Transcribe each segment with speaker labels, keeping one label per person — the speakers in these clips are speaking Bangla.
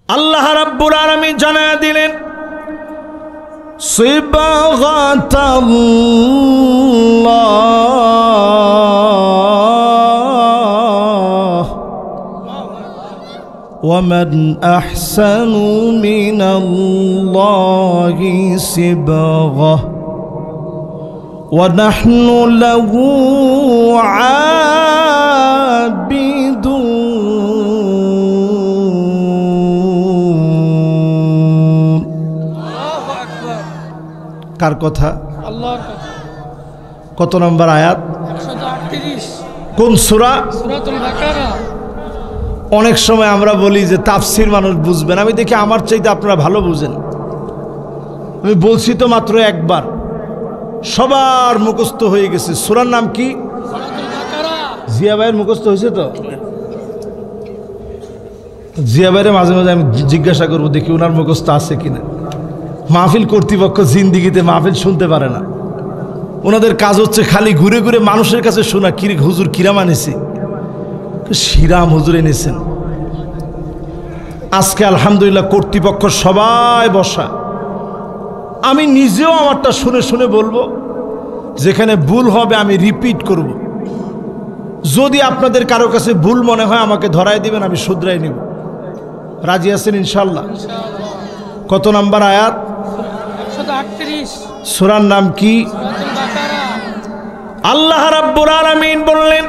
Speaker 1: আল্লাহ রাব্বুল আলামিন জানায়া দিলেন সিবগাতাল্লাহ ওয়ামান আহসানু মিনাল্লাহি সিবগাহ ওয়া নাহনু লাহু আবিদুন। কার কথা? আল্লাহর কথা। কত নম্বর আয়াত? 138। কোন সূরা? সূরাতুল বাকারা। অনেক সময় আমরা বলি যে তাফসীর মানুষ বুঝবেন, আমি দেখি আমার চাইতে আপনারা ভালো বুঝেন। আমি বলছি তো মাত্র একবার, সবার মুখস্থ হয়ে গেছে। সূরার নাম কি? সূরাতুল বাকারা। জিয়া ভাইয়ের মুখস্থ হয়েছে তো? জিয়া ভাইয়ের মাঝে মাঝে আমি জিজ্ঞাসা করবো দেখি ওনার মুখস্থ আছে কিনা। মাহফিল কর্তৃপক্ষ জিন্দিগিতে মাহফিল শুনতে পারে না, ওনাদের কাজ হচ্ছে খালি ঘুরে ঘুরে মানুষের কাছে শোনা। কিরে হুজুর কিরাম আনেছে, শিরাম হুজুর এনেছেন। আজকে আলহামদুলিল্লাহ কর্তৃপক্ষ সবাই বসা, আমি নিজেও আমারটা শুনে শুনে বলবো, যেখানে ভুল হবে আমি রিপিট করব। যদি আপনাদের কারো কাছে ভুল মনে হয় আমাকে ধরাই দিবেন, আমি শুধরাই নিব। রাজি আছেন ইনশাআল্লাহ? কত নাম্বার আয়াত? 138। সূরার নাম কি? সূরাতুল বাকারা। আল্লাহ রাব্বুল আলামিন বললেন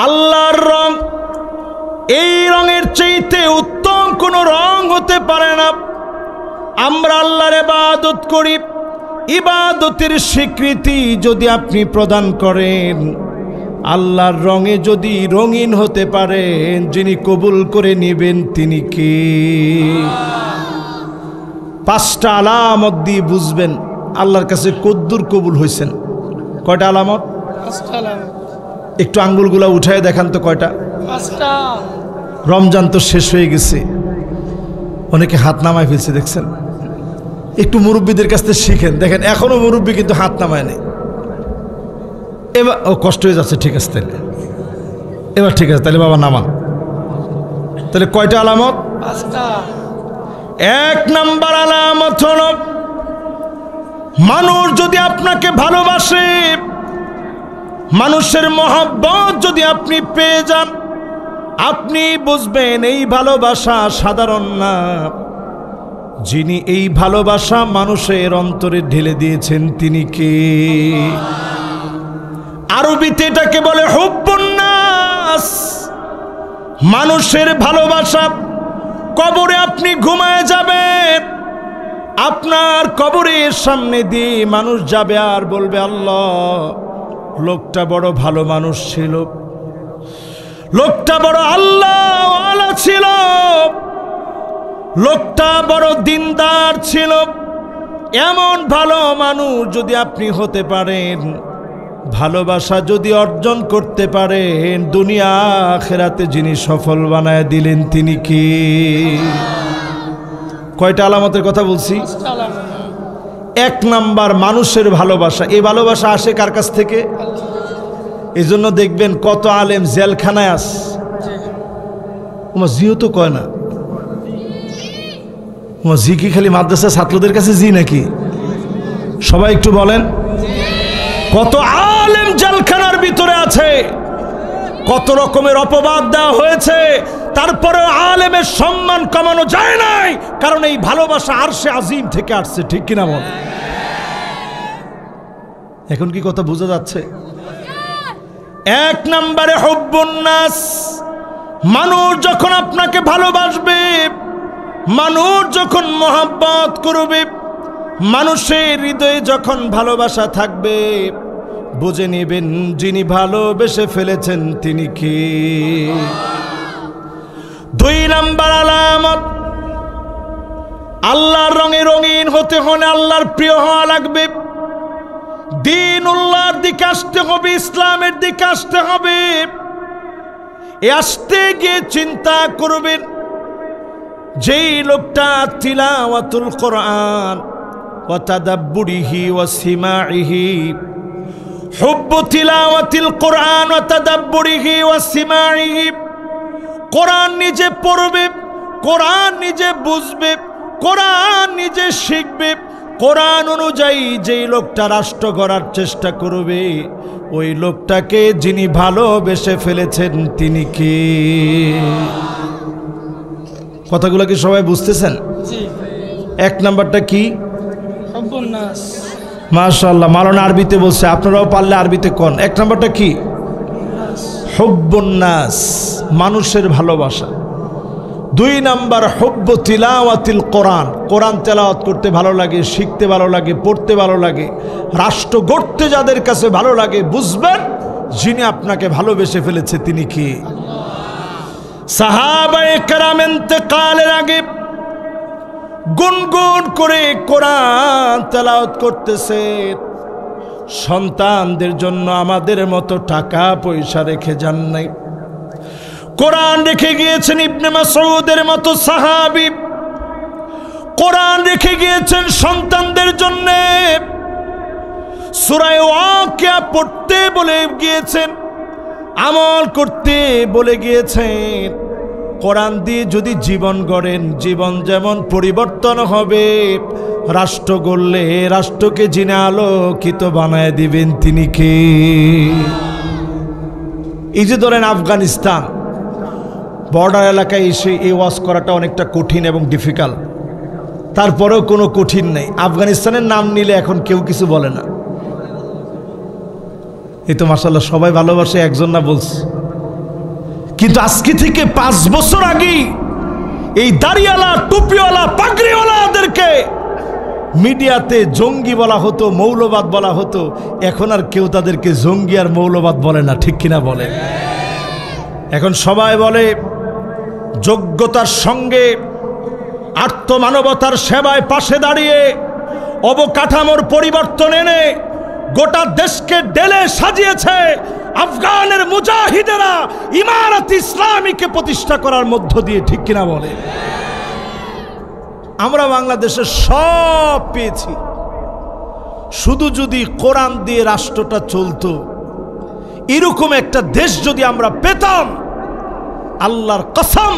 Speaker 1: আল্লাহর রং এই রঙের চাইতে উত্তম কোন রং হতে পারে না। আমরা আল্লাহর ইবাদত করি, ইবাদতের স্বীকৃতি যদি আপনি প্রদান করেন, আল্লাহর রঙে যদি রঙিন হতে পারেন, যিনি কবুল করে নেবেন তিনি কে? 5টা আলামত দিয়ে বুঝবেন আল্লাহর কাছে কদ্দুর কবুল হয়েছেন। কয়টা আলামত? 5টা আলামত। একটু আঙ্গুলগুলা উঠায় দেখান তো কয়টা? 5টা। রমজান তো শেষ হয়ে গেছে, অনেকে হাত নামায় ফেলছে দেখছেন। একটু মুরব্বীদের কাছ থেকে শিখেন, দেখেন এখনো মুরব্বী কিন্তু হাত নামায় নেই। এবার ও কষ্ট হয়ে যাচ্ছে, ঠিক আছে তাহলে এবার ঠিক আছে, তাহলে বাবা নামান। তাহলে কয়টা আলামত? 5টা। 1 নাম্বার আলামত হলো মানুষ যদি আপনাকে ভালোবাসে, মানুষের মহব্বত যদি আপনি পেয়ে যান, আপনি বুঝবেন এই ভালোবাসা সাধারণ না। যিনি এই ভালোবাসা মানুষের অন্তরে ঢেলে দিয়েছেন তিনি কে? আরবিতে এটাকে বলে হুব্বুন নাস। মানুষের ভালোবাসা। কবরে আপনি ঘুমায় যাবেন, আপনার কবরের সামনে দিয়ে মানুষ যাবে আর বলবে আল্লাহ লোকটা বড় ভালো মানুষ ছিল, লোকটা বড় আল্লাহওয়ালা ছিল, লোকটা বড় দিনদার ছিল। এমন ভালো মানুষ যদি আপনি হতে পারেন, ভালোবাসা যদি অর্জন করতে পারেন, দুনিয়া আখিরাতে যিনি সফল বানায় দিলেন তিনি কে? কয়টা আলামতের কথা বলছি? 1 নাম্বার মানুষের ভালোবাসা। এই ভালোবাসা আসে কার কাছ থেকে? এই জন্য দেখবেন কত আলেম জেলখানায় আস, জিও তো কয় না। জি কি খালি মাদ্রাসা ছাত্রদের কাছে জি নাকি? সবাই একটু বলেন। কত আলেম জেলখানার ভিতরে আছে, কত রকমের অপবাদ দেওয়া হয়েছে, তারপরে আলেমের সম্মান কমানো যায় নাই, কারণ এই ভালোবাসা আরশে আজিম থেকে আসছে। ঠিক কিনা বল? এখন কি কথা বোঝা যাচ্ছে? 1 নম্বরে হুব্বুন নাস। মানুষ যখন আপনাকে ভালোবাসবে, মানুষ যখন মহব্বত করবে, মানুষের হৃদয়ে যখন ভালোবাসা থাকবে, বুঝে নেবেন যিনি ভালোবেসে ফেলেছেন তিনি কে? 2 নম্বর আলামত, আল্লাহর রঙে রঙিন হতে হলে আল্লাহর প্রিয় হওয়া লাগবে। দ্বীনুল্লাহর দিকে আসতে হবে, ইসলামের দিকে আসতে হবে। আসতে গিয়ে চিন্তা করবেন, যেই লোকটা তিলাওয়াতুল কোরআন ওয়া তাদাব্বুরিহি ওয়া সিমাইহি, হুব্বু তিলাওয়াতিল কোরআন ওয়া তাদাব্বুরিহি ওয়া সিমাইহি, কোরআন নিজে পড়বে, কোরআন নিজে বুঝবে, কোরআন নিজে শিখবে, কোরআন অনুযায়ী যেই লোকটা রাষ্ট্র গড়ার চেষ্টা করবে, ওই লোকটাকে যিনি ভালোবেসে ফেলেছেন তিনি কে? কথাগুলো কি সবাই বুঝতেছেন? এক নাম্বারটা কি? মাশাআল্লাহ, মাওলানা আরবিতে বলছে, আপনারাও পারলে আরবিতে কোন। এক নাম্বারটা কি? হুব্বুন নাস, মানুষের ভালোবাসা। দুই নাম্বার হুব্বু তিলাওয়াতিল কোরআন, কোরআন তেলাওয়াত করতে ভালো লাগে, শিখতে ভালো লাগে, পড়তে ভালো লাগে, রাষ্ট্র গড়তে যাদের কাছে ভালো লাগে, বুঝবেন যিনি আপনাকে ভালোবেসে ফেলেছে তিনি কি? সাহাবায়ে কেরাম ইন্তেকালের আগে গুনগুন করে কোরআন তেলাওয়াত করতেছে। সন্তানদের জন্য আমাদের মতো টাকা পয়সা রেখে যান নাই, কোরআন রেখে গিয়েছেন। ইবনে মাসউদের মতো সাহাবী কোরআন রেখে গিয়েছেন সন্তানদের জন্য। সূরা ওয়াকিয়া পড়তে বলে গিয়েছেন, আমল করতে বলে গিয়েছেন। কোরআন দিয়ে যদি জীবন গড়েন, জীবন যেমন পরিবর্তন হবে, রাষ্ট্র গড়লে রাষ্ট্রকে যিনি আলোকিত বানায় দিবেন তিনি কে? এই যে ধরেন আফগানিস্তান বর্ডার এলাকায় এসে এই ওয়াজ করাটা অনেকটা কঠিন এবং ডিফিকাল্ট, তারপরেও কোনো কঠিন নেই। আফগানিস্তানের নাম নিলে এখন কেউ কিছু বলে না। এই তো মাশাআল্লাহ সবাই ভালোবাসে, একজন না বলছে। কিন্তু আজকে থেকে 5 বছর আগে এই দাড়িওয়ালা, টুপিওয়ালা, পাগড়িওয়ালাদেরকে মিডিয়াতে জঙ্গি বলা হতো, মৌলবাদ বলা হতো। এখন আর কেউ তাদেরকে জঙ্গি আর মৌলবাদ বলে না, ঠিক কিনা বলে? এখন সবাই বলে যোগ্যতার সঙ্গে আত্মমানবতার সেবায় পাশে দাঁড়িয়ে অবকাঠামোর পরিবর্তন এনে গোটা দেশকে ডেলে সাজিয়েছে আফগানের মুজাহিদেরা ইমারত ইসলামীকে প্রতিষ্ঠা করার মধ্য দিয়ে, ঠিক কিনা বলে? আমরা বাংলাদেশে সব পেয়েছি, শুধু যদি কোরআন দিয়ে রাষ্ট্রটা চলতো, এরকম একটা দেশ যদি আমরা পেতাম, আল্লাহর কসম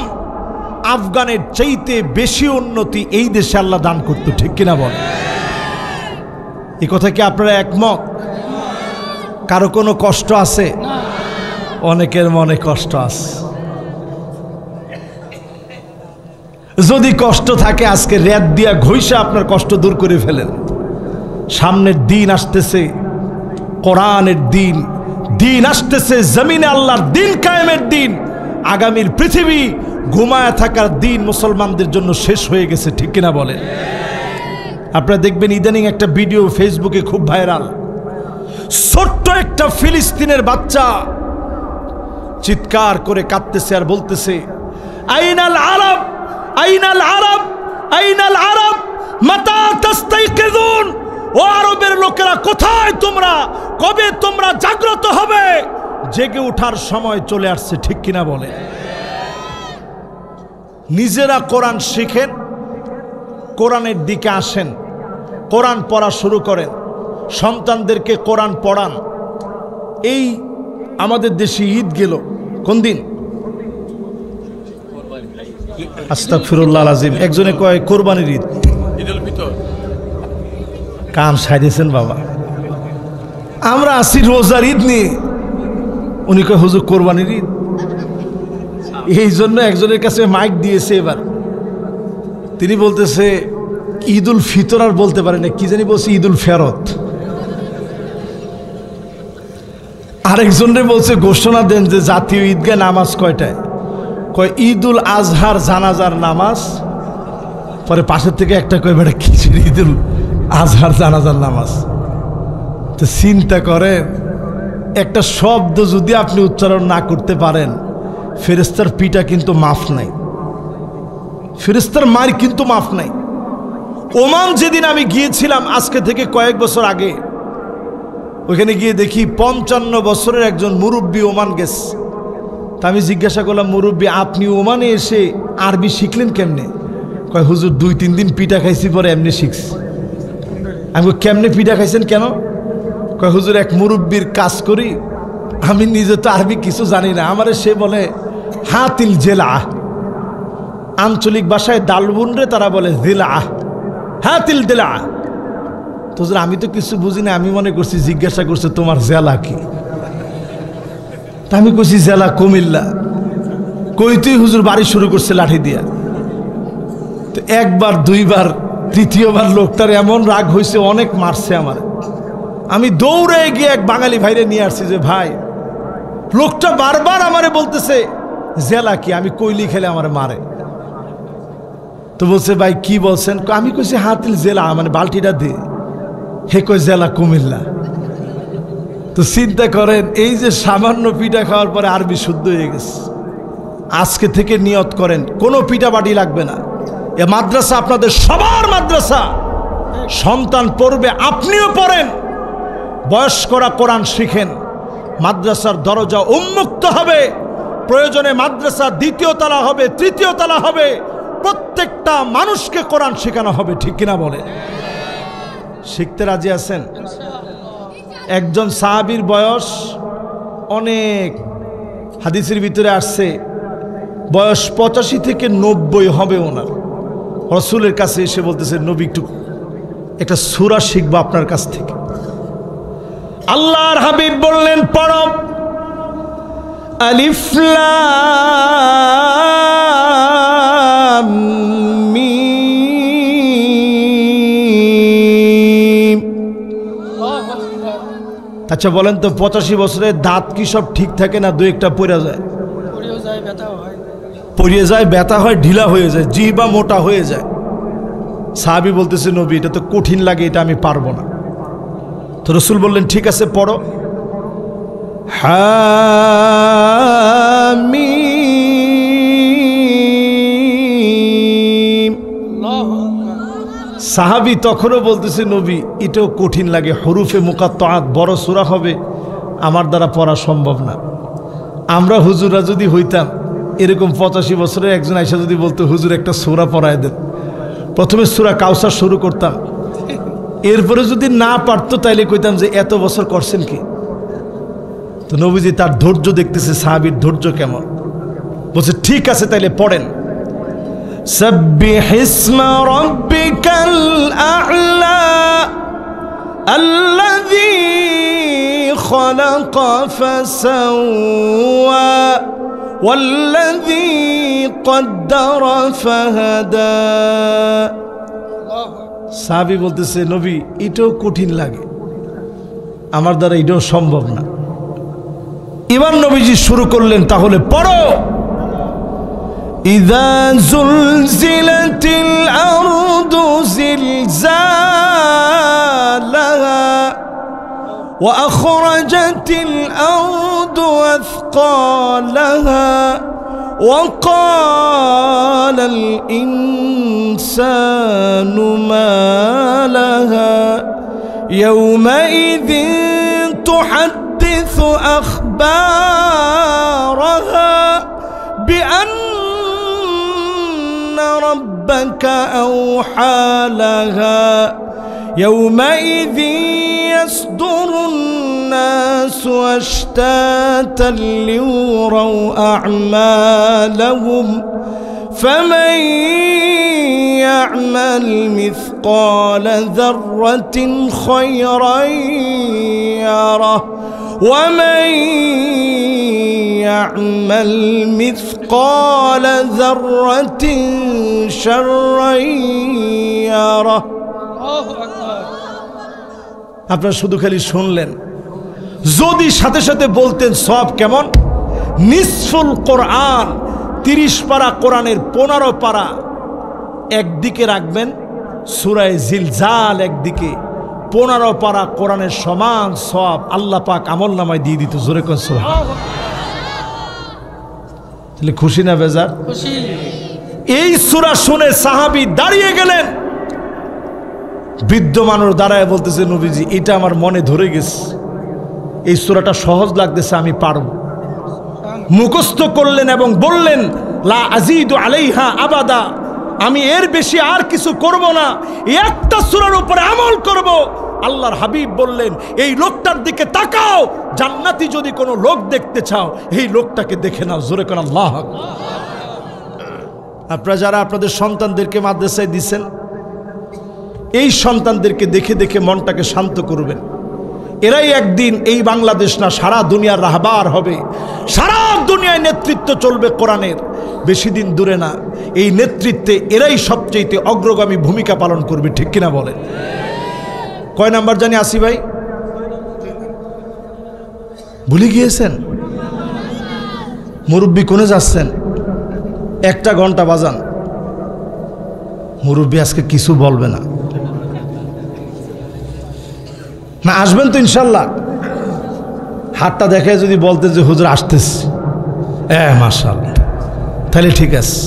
Speaker 1: আফগানের চাইতে বেশি উন্নতি এই দেশে আল্লাহ দান করতো, ঠিক কিনা বলে? এই কথা কি আপনারা একমত? কারো কোনো কষ্ট আছে? অনেকের মনে কষ্ট আছে। যদি কষ্ট থাকে আজকে রেত দিয়া ঘষে আপনার কষ্ট দূর করে ফেলেন। সামনের দিন আসতেছে, কোরআনের দিন, দিন আসতেছে, জমিনে আল্লাহর দিন কায়েমের দিন। আগামীর পৃথিবী ঘুমায় থাকার দিন মুসলমানদের জন্য শেষ হয়ে গেছে, ঠিক কিনা বলেন? আপনারা দেখবেন ইদানিং একটা ভিডিও ফেসবুকে খুব ভাইরাল। ছোট্ট একটা ফিলিস্তিনের বাচ্চা চিৎকার করে কাঁদতেছে আর বলতেছে, আইনাল আরব, আইনাল আরব, আইনাল আরব মাতা তাস্তাইকিজুন। ও আরবের লোকেরা কোথায় তোমরা? কবে তোমরা জাগ্রত হবে? জেগে ওঠার সময় চলে আসছে, ঠিক কিনা বলে? নিজেরা কোরআন শিখেন, কোরআনের দিকে আসেন, কোরআন পড়া শুরু করেন, সন্তানদেরকে কোরআন পড়ান। এই আমাদের দেশে ঈদ গেল কোন দিন? আস্তাগফিরুল্লাহ আযীম। একজনে কয় কোরবানির ঈদ, ঈদুল ফিতর। কান সাইতেছেন বাবা, আমরা আসি রোজার ঈদ নিয়ে, উনি কয় হুজুর কোরবানির ঈদ। এই জন্য একজনের কাছে মাইক দিয়েছে এবার, তিনি বলতেছে ঈদুল ফিতর আর বলতে পারে না, কি জানি বলছে ঈদুল ফেরত। আরেকজনে বলছে ঘোষণা দেন যে জাতীয় ঈদগাহ নামাজ কয়টায়? কয় ঈদুল আজহার জানাজার নামাজ। পরে পাশের থেকে একটা কয় বেটা কি ঈদুল আজহার জানাজার নামাজ। তো চিন্তা করেন, একটা শব্দ যদি আপনি উচ্চারণ না করতে পারেন, ফেরেশতার পিটা কিন্তু মাফ নাই, ফেরেশতার মার কিন্তু মাফ নাই। ওমান যেদিন আমি গিয়েছিলাম আজকে থেকে কয়েক বছর আগে, ওইখানে গিয়ে দেখি 55 বছরের একজন মুরব্বী ওমান গেছে। তা আমি জিজ্ঞাসা করলাম, মুরব্বী আপনি ওমানে এসে আরবি শিখলেন কেমনে? কয় হুজুর 2-3 দিন পিঠা খাইছি, পরে এমনি শিখছি। আমি কেমনে পিঠা খাইছেন কেন? কয় হুজুর এক মুরব্বীর কাজ করি, আমি নিজে তো আরবি কিছু জানি না, আমারে সে বলে হাতিল জেলা, আঞ্চলিক ভাষায় দালবুন রে তারা বলে দিলা, হ্যাঁ তিল দিলা। তো আমি তো কিছু বুঝি না, আমি মনে করছি জিজ্ঞাসা করছে তোমার জেলা কি। আমি কইছি জেলা কুমিল্লা। কইতেই হুজুর বাড়ি শুরু করছে লাঠি দিয়া। তো একবার দুইবার, তৃতীয়বার লোকটার এমন রাগ হয়েছে, অনেক মারছে আমার। আমি দৌড়ে গিয়ে এক বাঙালি ভাইরে নিয়ে আসছি যে ভাই, লোকটা বারবার আমারে বলতেছে জেলা কি, আমি কইলি খেলে আমারে মারে। তো বলছে ভাই কি বলছেন? আমি কইছি হাতিল জেলা, মানে বালতিটা দে। হে কই জেলা কুমিল্লা। তো চিন্তা করেন, এই যে সামান্য পিঠা খাওয়ার পরে আরবি শুদ্ধ হয়ে গেছে। আজকে থেকে নিয়ত করেন কোনো পিঠা বাটি লাগবে না। এ মাদ্রাসা আপনাদের সবার মাদ্রাসা, সন্তান পড়বে, আপনিও পড়েন, বয়স্করা কোরআন শিখেন। মাদ্রাসার দরজা উন্মুক্ত হবে, প্রয়োজনে মাদ্রাসা দ্বিতীয় তলা হবে, তৃতীয় তলা হবে, প্রত্যেকটা মানুষকে কোরআন শেখানো হবে। ঠিক কিনা বলে? শিখতে রাজি আছেন? একজন সাহাবীর বয়স অনেক, হাদিসের ভিতরে আসছে বয়স 85 থেকে 90 হবে ওনার। রাসূলের কাছে এসে বলতেছে নবী একটু একটা সূরা শিখবো আপনার কাছ থেকে। আল্লাহর হাবিব বললেন পড়ো, আলিফ লাম মিম। আচ্ছা বলেন তো 85 বছরের দাঁত কি সব ঠিক থাকে না? দুই একটা পড়ে যায়, পড়িয়ে যায়, ব্যথা হয়, ঢিলা হয়ে যায়, জিহ্বা মোটা হয়ে যায়। সাহাবী বলতেছে নবী এটা তো কঠিন লাগে, এটা আমি পারবো না। তো রাসূল বললেন ঠিক আছে পড়ো, হামিম। সাহাবী তখনও বলতেছে নবী এটাও কঠিন লাগে, হরুফে মুকাত্তাআত, বড় সূরা হবে, আমার দ্বারা পড়া সম্ভব না। আমরা হুজুরা যদি হইতাম এরকম 85 বছরের একজন আইসা যদি বলতো হুজুর একটা সূরা পড়ায় দেন, প্রথমে সূরা কাউসার শুরু করতাম, এরপরে যদি না পারতো তাইলে কইতাম যে এত বছর করছেন কি। তো নবীজি তার ধৈর্য দেখতেছে, সাহাবীর ধৈর্য কেমন। বলছে ঠিক আছে তাইলে পড়েন, সাব্বিহ ইসমা রাব্বিকাল আ'লা আল্লাযী খালাকা ফাসাওয়া ওয়াল্লাযী কদ্দারা ফাহাদা। সাহাবী বলতেছে নবী এটাও কঠিন লাগে, আমার দ্বারা এটাও সম্ভব না। এবার নবীজি শুরু করলেন তাহলে পড়ো, ইযা যুলজিলাতিল আরদু জিলজালাহা ওয়া আখরাজাতিল আরদু আথকালাহা ওয়া ক্বালাল ইনসানু মা লাহা ইয়াওমাইযিন তুহাদ্দিসু আখবারাহা বিআন্না রাব্বাকা আওহা লাহা ইয়াওমাইযিন ইয়াসদুরুন নাসু আশতাতান লিউরাউ আ'মালাহুম فمن يعمل مثقال ذرة خيرا يره ومن يعمل مثقال ذرة شرا يره। আপনারা শুধু খালি শুনলেন, যদি সাথে সাথে বলতেন সব কেমন। নিসফুল কোরআন 30 পারা কোরআনের 15 পারা একদিকে রাখবেন, সূরা জিলজাল একদিকে, 15 পারা কোরআনের সমান সওয়াব আল্লাহ পাক আমল নামায় দিয়ে দিত। জোরে কোন সুবহানাল্লাহ। তাহলে খুশি না বেজার? খুশি। এই সূরা শুনে সাহাবী দাঁড়িয়ে গেলেন, বৃদ্ধ মানুষ দাঁড়ায় বলতেছে নবীজি এটা আমার মনে ধরে গেছে, এই সূরাটা সহজ লাগতেছে, আমি পারবো। মুখস্থ করলেন এবং বললেন লা আযীদু আলাইহা আবাদা, আমি এর বেশি আর কিছু করব না, একটা সূরার উপরে আমল করব। আল্লাহর হাবিব বললেন এই লোকটার দিকে তাকাও, জান্নাতি যদি কোনো লোক দেখতে চাও এই লোকটাকে দেখে নাও। জোরে কোন আল্লাহু আকবার। আপনারা যারা আপনাদের সন্তানদেরকে মাদ্রাসায় দিচ্ছেন, এই সন্তানদেরকে দেখে দেখে মনটাকে শান্ত করবেন। এরাই একদিন এই বাংলাদেশ না, সারা দুনিয়ার রাহবার হবে, সারা দুনিয়ায় নেতৃত্ব চলবে কোরআনের। বেশি দিন দূরে না, এই নেতৃত্বে এরাই সবচেয়ে অগ্রগামী ভূমিকা পালন করবে, ঠিক কিনা বলেন? কয় নাম্বার জানি আসি ভাই? ভুলে গিয়েছেন? মুরব্বী কোনে যাচ্ছেন? 1 ঘন্টা বাজান, মুরব্বী আজকে কিছু বলবে না। না আসবেন তো ইনশাল্লাহ? হাতটা দেখে যদি বলতে যে হুজুর আসতেছি, মাশাআল্লাহ, তাহলে ঠিক আছে।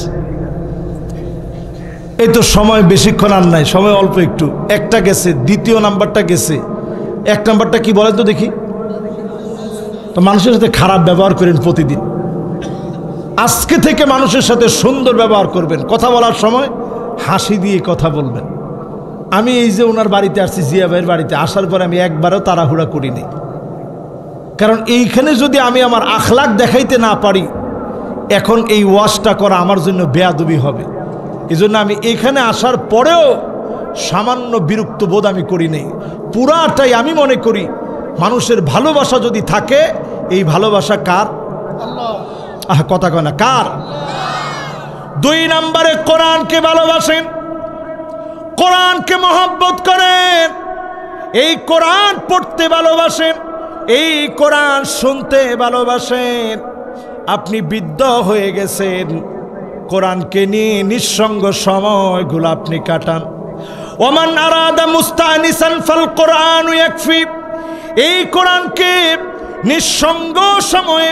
Speaker 1: এই তো সময় বেশিক্ষণ আর নাই, সময় অল্প একটু। একটা গেছে, দ্বিতীয় নাম্বারটা গেছে। 1 নাম্বারটা কি বলেন তো দেখি? তো মানুষের সাথে খারাপ ব্যবহার করেন প্রতিদিন। আজকে থেকে মানুষের সাথে সুন্দর ব্যবহার করবেন। কথা বলার সময় হাসি দিয়ে কথা বলবেন। আমি এই যে ওনার বাড়িতে আসছি, জিয়া ভাইয়ের বাড়িতে আসার পরে আমি একবারও তাড়াহুড়া করিনি, কারণ এইখানে যদি আমি আমার আখলাক দেখাইতে না পারি, এখন এই ওয়াজটা করা আমার জন্য বেয়াদবি হবে। এই জন্য আমি এখানে আসার পরেও সামান্য বিরক্ত বোধ আমি করি নাই। পুরাটাই আমি মনে করি মানুষের ভালোবাসা যদি থাকে, এই ভালোবাসা কার? কথা কয় না, কার? 2 নম্বরে কোরআনকে ভালোবাসেন, কোরআনকে মহব্বত করেন, এই কোরআন পড়তে ভালোবাসেন, এই কোরআন শুনতে ভালোবাসেন। আপনি বৃদ্ধ হয়ে গেছেন, কোরআনকে নিয়ে নিঃসঙ্গ সময়গুলো আপনি কাটান। ওমান আরাদা মুস্তানিসান ফাল কোরআনু ইয়াকফি। এই কোরআনকে নিঃসঙ্গ সময়ে,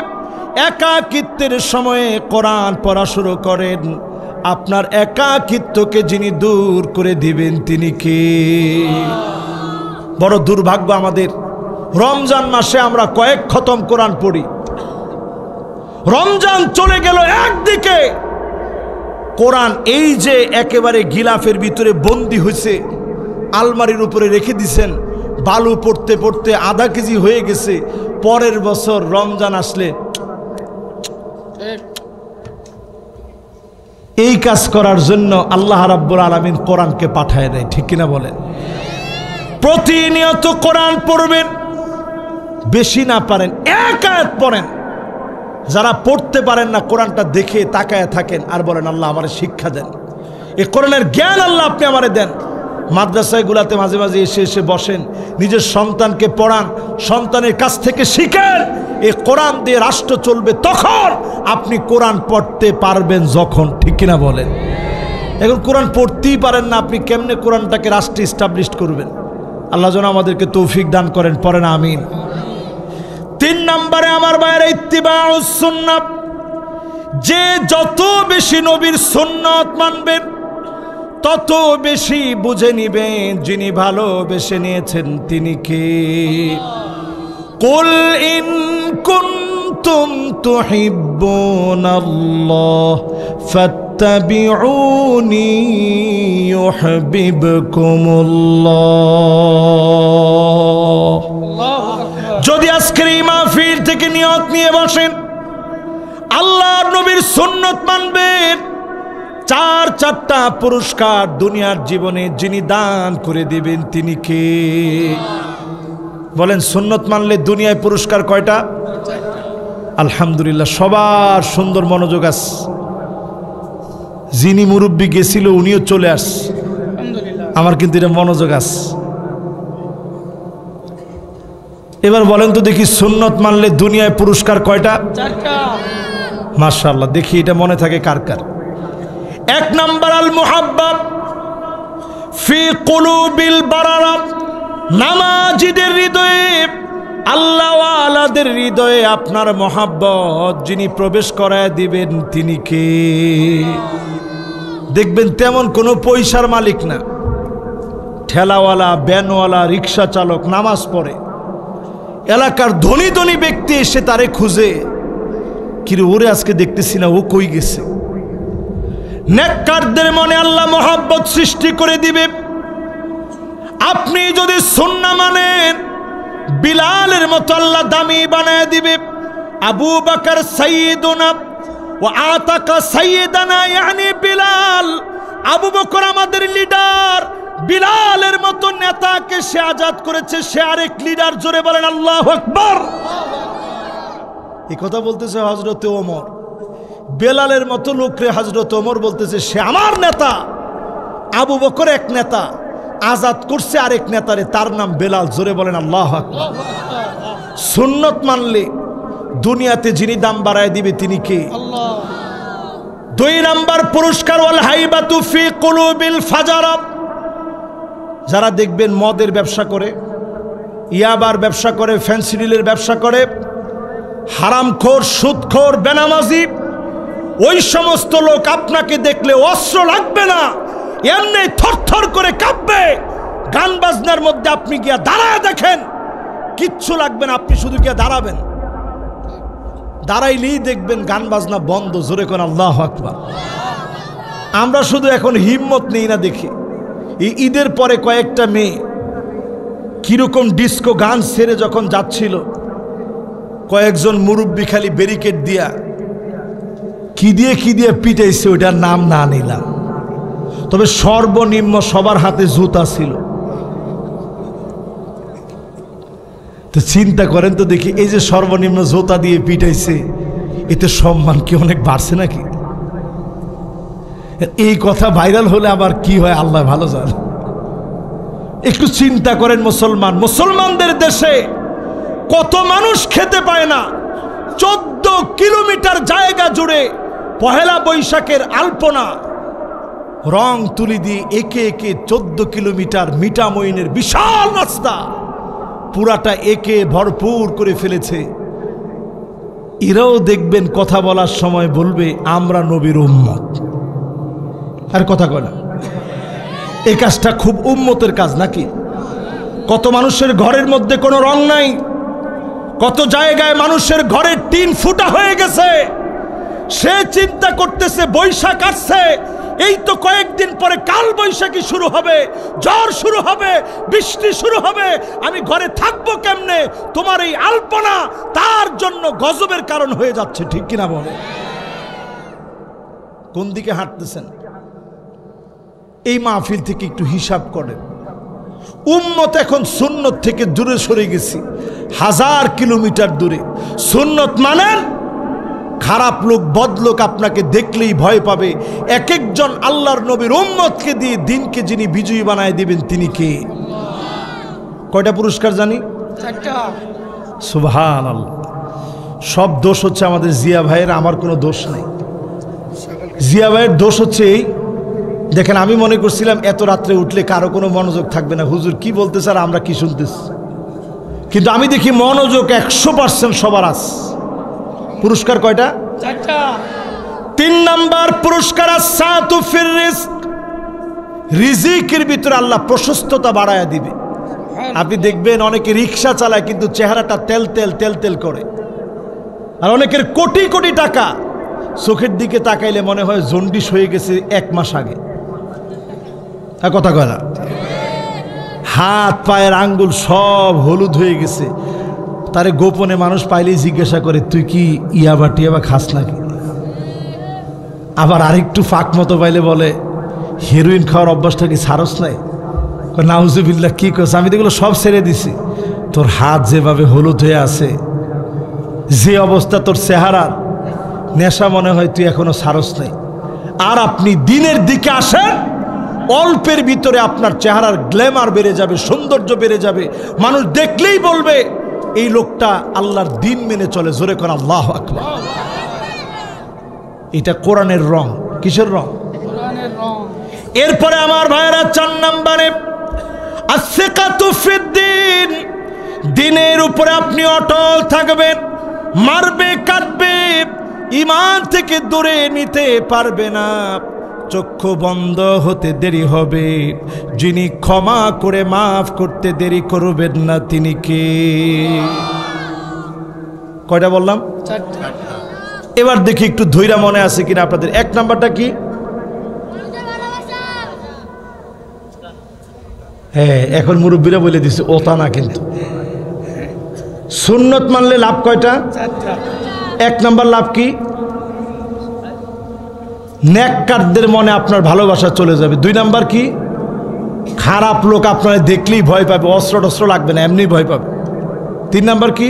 Speaker 1: একাকিত্বের সময়ে কোরআন পড়া শুরু করেন। আপনার একাকিত্বকে যিনি দূর করে দিবেন তিনি কে? বড় দুর্ভাগ্য আমাদের, রমজান মাসে আমরা কয়েক খতম কোরআন পড়ি। রমজান চলে গেল, একদিকে কোরআন এই যে একেবারে গিলাফের ভিতরে বন্দি হয়েছে, আলমারির উপরে রেখে দিছেন, বালু পড়তে পড়তে আধা কেজি হয়ে গেছে। পরের বছর রমজান আসলে এই কাজ করার জন্য আল্লাহ রাব্বুল আলামিন কোরআনকে পাঠায় দেয়, ঠিক কিনা বলেন? প্রতিনিয়ত কোরআন পড়বেন, বেশি না পারেন 1 আয়াত পড়েন। যারা পড়তে পারেন না, কোরআনটা দেখে তাকায় থাকেন আর বলেন আল্লাহ আমারে শিক্ষা দেন, এই কোরআনের জ্ঞান আল্লাহ আপনি আমারে দেন। মাদ্রাসাগুলোতে মাঝে মাঝে এসে এসে বসেন, নিজের সন্তানকে পড়ান, সন্তানের কাছ থেকে শিখেন। এই কোরআন দিয়ে রাষ্ট্র চলবে তখন, আপনি কোরআন পড়তে পারবেন যখন, ঠিক কিনা বলেন? এখন কোরআন পড়তেই পারেন না, আপনি কেমনে কোরআনটাকে রাষ্ট্রে এস্টাবলিশ করবেন? আল্লাহ যেন আমাদেরকে তৌফিক দান করেন, পড়েন আমিন। 3 নম্বরে আমার ভাইয়েরা, ইত্তিবাউস সুন্নাহ। যে যত বেশি নবীর সুন্নাত মানবেন, তত বেশি বুঝে নিবেন যিনি ভালোবেসে নিয়েছেন তিনি কে। কুল ইন কুনতুম তুহিব্বুনাল্লাহ ফাত্তাবিউনি ইউহিব্বুকুমুল্লাহ। যদি আজকের এই মাহফিল থেকে নিয়ত নিয়ে বসেন, আল্লাহর নবীর সুন্নত মানবেন, 4টা পুরস্কার দুনিয়ার জীবনে যিনি দান করে দিবেন তিনি কে? বলেন, সুন্নত মানলে দুনিয়ায় পুরস্কার কয়টা? আলহামদুলিল্লাহ, সবার সুন্দর মনোযোগ আছে। যিনি মুরব্বী গেছিল উনিও চলে আস, আমার কিন্তু এটা মনোযোগ আছে। এবার বলেন তো দেখি, সুন্নত মানলে দুনিয়ায় পুরস্কার কয়টা? 4টা। মাশাআল্লাহ, দেখি এটা মনে থাকে কার কার। 1 নম্বর, আল মুহাব্বা ফি কুলুবিল বারারা। নামাজীদের হৃদয়ে, আল্লাহওয়ালাদের হৃদয়ে আপনার মহাব্বত যিনি প্রবেশ করায় দিবেন তিনি কে? দেখবেন তেমন কোনো পয়সার মালিক না, ঠেলাওয়ালা, ভ্যানওয়ালা, রিক্সা চালক নামাজ পড়ে, এলাকার ধনী ধনী ব্যক্তি এসে তারে খুঁজে, কিরে ওরে আজকে দেখতেছি না, ও কই গেছে? নেককারদের মনে আল্লাহ মহব্বত সৃষ্টি করে দিবে। আপনি যদি সুন্নাহ মানেন, বিলালের মতো আল্লাহ দামি বানায় দিবে। আবু বকর সাইয়্যিদুনা, ওয়া আতাকা সাইয়্যিদানা ইয়ানি বিলাল, আবু বকর আমাদের লিডার, বিলালের মতো নেতাকে সে আজাদ করেছে, সে আরেক লিডার। জোরে বলেন আল্লাহু আকবার। এই কথা বলতেছে হযরত ওমর। বেলালের মতো লোকরে হযরত ওমর বলতেছে সে আমার নেতা। আবু বকর এক নেতা, আজাদ করছে আরেক নেতারে, তার নাম বেলাল। জোরে বলেন আল্লাহু আকবার। সুন্নত মানলে দুনিয়াতে যিনি দাম বাড়ায় দিবে তিনি কে? আল্লাহ। 2 নাম্বার পুরস্কার, ওয়াল হাইবাতু ফি কুলুবিল ফাজারা। যারা দেখবেন মদের ব্যবসা করে, ইয়াবার ব্যবসা করে, ফেন্সিডিলের ব্যবসা করে, হারামখোর, সুদখোর, বেনামাজি, ওই সমস্ত লোক আপনাকে দেখলে অস্ত্র লাগবে না, এমনি থরথর করে কাঁপবে। গান বাজনার মধ্যে আপনি গিয়া দাঁড়ায় দেখেন, কিচ্ছু লাগবে না, আপনি শুধু গিয়া দাঁড়াবেন, দাঁড়াইলেই দেখবেন গান বাজনা বন্ধ। জোরে কোন আল্লাহু আকবার। আমরা শুধু এখন হিম্মত নেই না দেখি। এই ঈদের পরে কয়েকটা মেয়ে কিরকম ডিস্কো গান ছেড়ে যখন যাচ্ছিল, কয়েকজন মুরব্বী খালি ব্যারিকেড দিয়া কি দিয়ে পিটাইছে, ওইটার নাম না নিলাম, তবে সর্বনিম্ন সবার হাতে জুতা ছিল। তো চিন্তা করেন তো দেখি, এই যে সর্বনিম্ন জুতা দিয়ে পিটাইছে, এতে সম্মান কি অনেক বাড়ছে নাকি? এই কথা ভাইরাল হলে আবার কি হয় আল্লাহ ভালো জানে। একটু চিন্তা করেন, মুসলমানদের দেশে কত মানুষ খেতে পায় না। 14 কিলোমিটার জায়গা জুড়ে পহেলা বৈশাখের আলপনা, রং তুলি দিয়ে একে একে 14 কিলোমিটার মিঠামইনের বিশাল রাস্তা পুরাটা একে ভরপুর করে ফেলেছে। এরাও দেখবেন কথা বলার সময় বলবে আমরা নবীর উম্মত। আর কথা কয় না, এই কাজটা খুব উম্মতের কাজ নাকি? কত মানুষের ঘরের মধ্যে কোনো রং নাই, কত জায়গায় মানুষের ঘরের টিন ফুটা হয়ে গেছে। সে চিন্তা করতেছে বৈশাখ আসছে, এই তো কয়েকদিন পরে কাল বৈশাখী শুরু হবে, ঝড় শুরু হবে, বৃষ্টি শুরু হবে, আমি ঘরে থাকবো কেমনে? তোমার এই আলপনা তার জন্য গজবের কারণ হয়ে যাচ্ছে, ঠিক কিনা বলে? কোন দিকে হাঁটতেছেন? এই মাহফিল থেকে একটু হিসাব করেন। উম্মত এখন সুন্নত থেকে দূরে সরে গেছি, 1000 কিলোমিটার দূরে। সুন্নত মানেন, খারাপ লোক বদলোক আপনাকে দেখলেই ভয় পাবে। এক একজন আল্লাহর নবীর উম্মতকে দিয়ে দিনকে যিনি বিজয়ী বানায় দিবেন তিনি কে? কয়টা পুরস্কার জানি? 4টা। সুবহানাল্লাহ। সব দোষ হচ্ছে আমাদের জিয়া ভাইয়ের, আমার কোনো দোষ নাই। জিয়া ভাইয়ের দোষ হচ্ছে এই, দেখেন আমি মনে করছিলাম এত রাত্রে উঠলে কারো কোনো মনোযোগ থাকবে না, হুজুর কি বলতেছে আর আমরা কি শুনতেছি, কিন্তু আমি দেখি মনোযোগ 100% সবার আছে। পুরস্কার কয়টা? 4টা। 3 নাম্বার পুরস্কার আস-সাআতু ফির রিজক। রিজিকের ভিতরে আল্লাহ প্রশস্ততা বাড়ায়া দিবে। আপনি দেখবেন অনেকে রিকশা চালায় কিন্তু চেহারাটা তেল তেল করে, আর অনেকের কোটি কোটি টাকা, চোখের দিকে তাকাইলে মনে হয় জন্ডিস হয়ে গেছে 1 মাস আগে। কথা কয় না? হাত পায়ের আঙ্গুল সব হলুদ হয়ে গেছে। তারে গোপনে মানুষ পাইলেই জিজ্ঞাসা করে তুই কি ইয়াবা টিয়াবা খাস নাকি? আবার আরেকটু ফাঁক মতো পাইলে বলে হেরোইন খাওয়ার অভ্যাসটা কি ছাড়স নাই? নাউজুবিল্লাহ, কি করছে? আমি দেখলো সব ছেড়ে দিছি। তোর হাত যেভাবে হলুদ হয়ে আছে, যে অবস্থা তোর চেহারার, নেশা মনে হয় তুই এখনো ছাড়স নাই। আর আপনি দিনের দিকে আসেন, অল্পের ভিতরে আপনার চেহারার গ্ল্যামার বেড়ে যাবে, সৌন্দর্য বেড়ে যাবে। মানুষ দেখলেই বলবে এই লোকটা আল্লাহর দিন মেনে চলে। জোরে করে আল্লাহু আকবার। এটা কোরআনের রং। কিসের রং? কোরআনের রং। এরপরে আমার ভাইয়েরা 4 নম্বরে আসিকাতু ফিদ্দিন। দিনের উপরে আপনি অটল থাকবেন, মারবে কাটবে, ঈমান থেকে দূরে নিতে পারবে না। চক্ষু বন্ধ হতে দেরি হবে, যিনি ক্ষমা করে মাফ করতে দেরি করবেন না তিনি কে? কয়টা বললাম? 4টা। এবার দেখি একটু ধৈর্য মনে আছে কিনা আপনাদের। 1 নাম্বারটা কি? হ্যাঁ, এখন মুরব্বীরা বলে দিছে, ওটা না কিন্তু। সুন্নত মানলে লাভ কয়টা? 4টা। 1 নাম্বার লাভ কি? নেককারদের মনে আপনার ভালোবাসা চলে যাবে। 2 নাম্বার কি? খারাপ লোক আপনারা দেখলেই ভয় পাবে, অস্ত্র টস্ত্র লাগবে না, এমনি ভয় পাবে। 3 নাম্বার কি?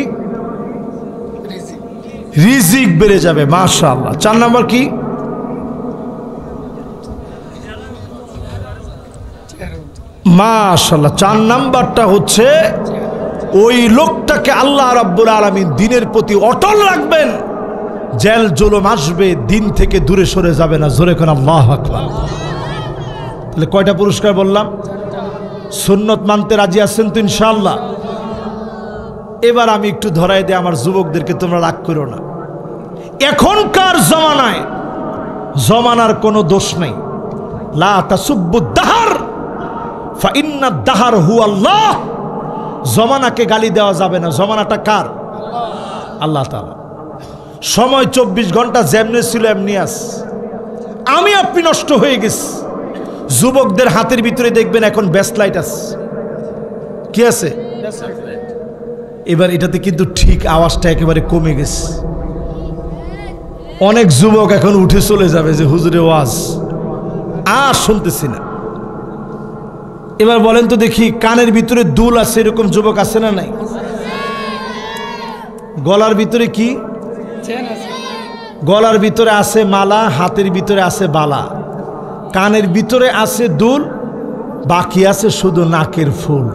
Speaker 1: রিজিক বেড়ে যাবে, মাশাআল্লাহ। 4 নাম্বার কি? মাশাআল্লাহ। 4 নাম্বারটা হচ্ছে ওই লোকটাকে আল্লাহ রাব্বুল আলামিন দিনের প্রতি অটল রাখবেন, জেল জুলুম আসবে, দিন থেকে দূরে সরে যাবে না। জোরে কোন আল্লাহু আকবার। তাহলে কয়টা পুরস্কার বললাম? সুন্নত মানতে রাজি আছেন তো ইনশাআল্লাহ? এবার আমি একটু ধরাই দিই আমার যুবকদেরকে, তোমরা রাগ করো না। এখনকার জমানায় জমানার কোনো দোষ নেই। লা তাসুব্বুদ দাহর ফা ইন্নাদ দাহর হুয়া আল্লাহ। জমানাকে গালি দেওয়া যাবে না। জমানাটা কার? আল্লাহ তাআলা। সময় 24 ঘন্টা যেমনি ছিল এমনি আস। আমি আপনি নষ্ট হয়ে গেছি। যুবকদের হাতের ভিতরে দেখবেন এখন বেস্ট লাইট আছে। কি আছে? এবার এটাতে কিন্তু ঠিক আওয়াজটা একেবারে কমে গেছে। অনেক যুবক এখন উঠে চলে যাবে যে হুজুরে ওয়াজ আর শুনতেছি না। এবার বলেন তো দেখি, কানের ভিতরে দুল আছে এরকম যুবক আছে না নাই? গলার ভিতরে কি? গলার ভিতরে আছে মালা, হাতের ভিতরে আছে বালা, কানের ভিতরে আছে দুল, বাকি আছে শুধু নাকের ফুল।